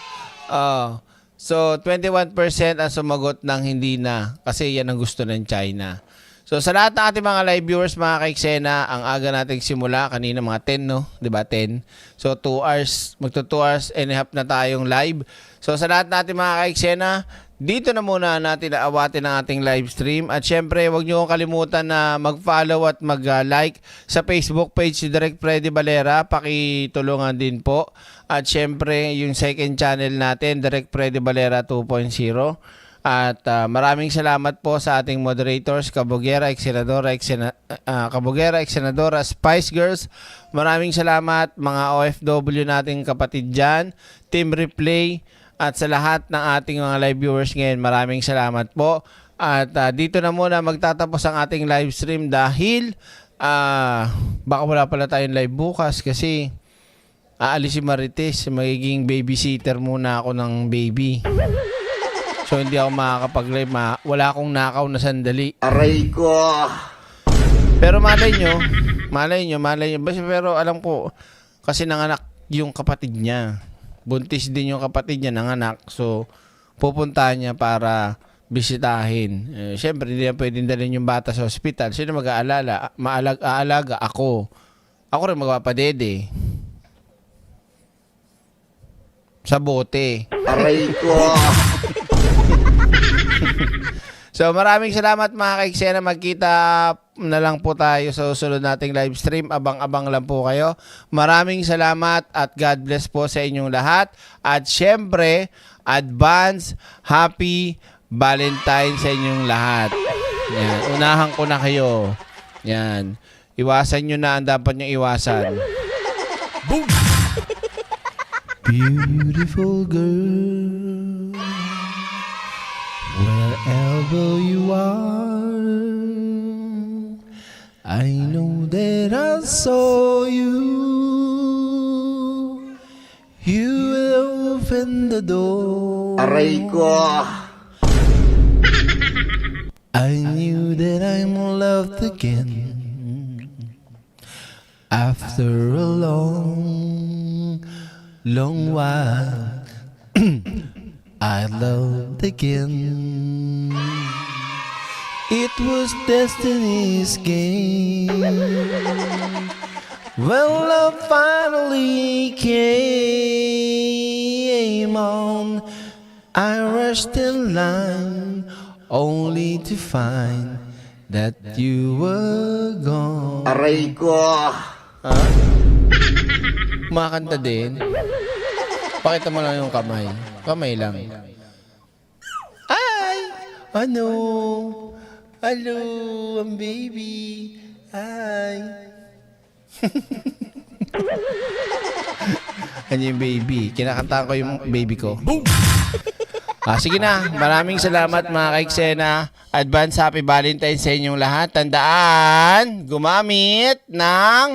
So, 21% ang sumagot ng hindi na kasi yan ang gusto ng China. So sa lahat ng ating mga live viewers, mga ka-eksena, ang aga nating simula kanina mga 10, no? 'Di ba 10? So 2 hours, magto 2 hours and a half na tayong live. So sa lahat natin mga ka-eksena, dito na muna natin aawatin ang ating live stream. At syempre, huwag niyo kalimutan na mag-follow at mag-like sa Facebook page si Direk Freddy Valera. Pakitulungan din po. At syempre, yung second channel natin, Direk Freddy Valera 2.0. At maraming salamat po sa ating moderators, Kabugera, Senadora, Spice Girls. Maraming salamat mga OFW nating kapatid dyan, Team Replay, at sa lahat ng ating mga live viewers ngayon, maraming salamat po. At dito na muna magtatapos ang ating live stream dahil baka wala pala tayong live bukas kasi aalis si Marites, magiging babysitter muna ako ng baby. So hindi ako makakapag-live, wala akong nakaw na sandali. Aray ko! Pero malay nyo. Pero alam ko, kasi nanganak yung kapatid niya. Buntis din yung kapatid niya, nanganak. So, pupuntahan niya para bisitahin. Siyempre, hindi na pwedeng dalhin yung bata sa ospital. Sino mag-aalala? Aalaga ako. Ako rin magpapadede. Sa bote. Aray ko! So maraming salamat mga ka-eksena. Magkita na lang po tayo sa susunod nating live stream. Abang-abang lang po kayo. Maraming salamat at God bless po sa inyong lahat. At syempre, advance Happy Valentine sa inyong lahat. Yan. Unahan ko na kayo. Yan. Iwasan nyo na ang dapat nyo iwasan. Boom! Beautiful girl, wherever you are, I know that I saw you. You will open the door. Aray ko! I knew that I'm loved again after a long while. I loved again. It was destiny's game. Well, love finally came on. I rushed in line only to find that you were gone. Aray ko! Makanta din. Pakita mo lang yung kamay. Kamay lang. Ay! Ano? Hello, ang baby. Ay. Ano yung baby? Kinakantahan ko yung baby ko. Boom! Sige na. Maraming salamat mga ka-eksena. Advance Happy Valentine sa inyong lahat. Tandaan, gumamit ng...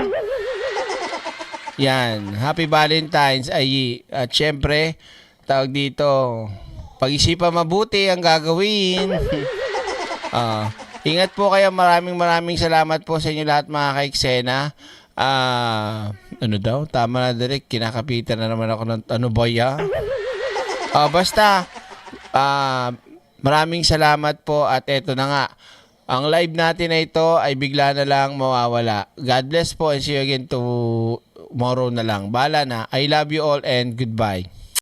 Yan. Happy Valentine's ay at syempre, tawag dito, pag-isipan mabuti ang gagawin. Ingat po kayo. Maraming salamat po sa inyo lahat mga ka-eksena. Ano daw? Tama na direct. Kinakapitan na naman ako ng ano ba ya? Basta, maraming salamat po at eto na nga. Ang live natin na ito ay bigla na lang mawawala. God bless po and see you again tomorrow na lang. Bala na. I love you all and goodbye.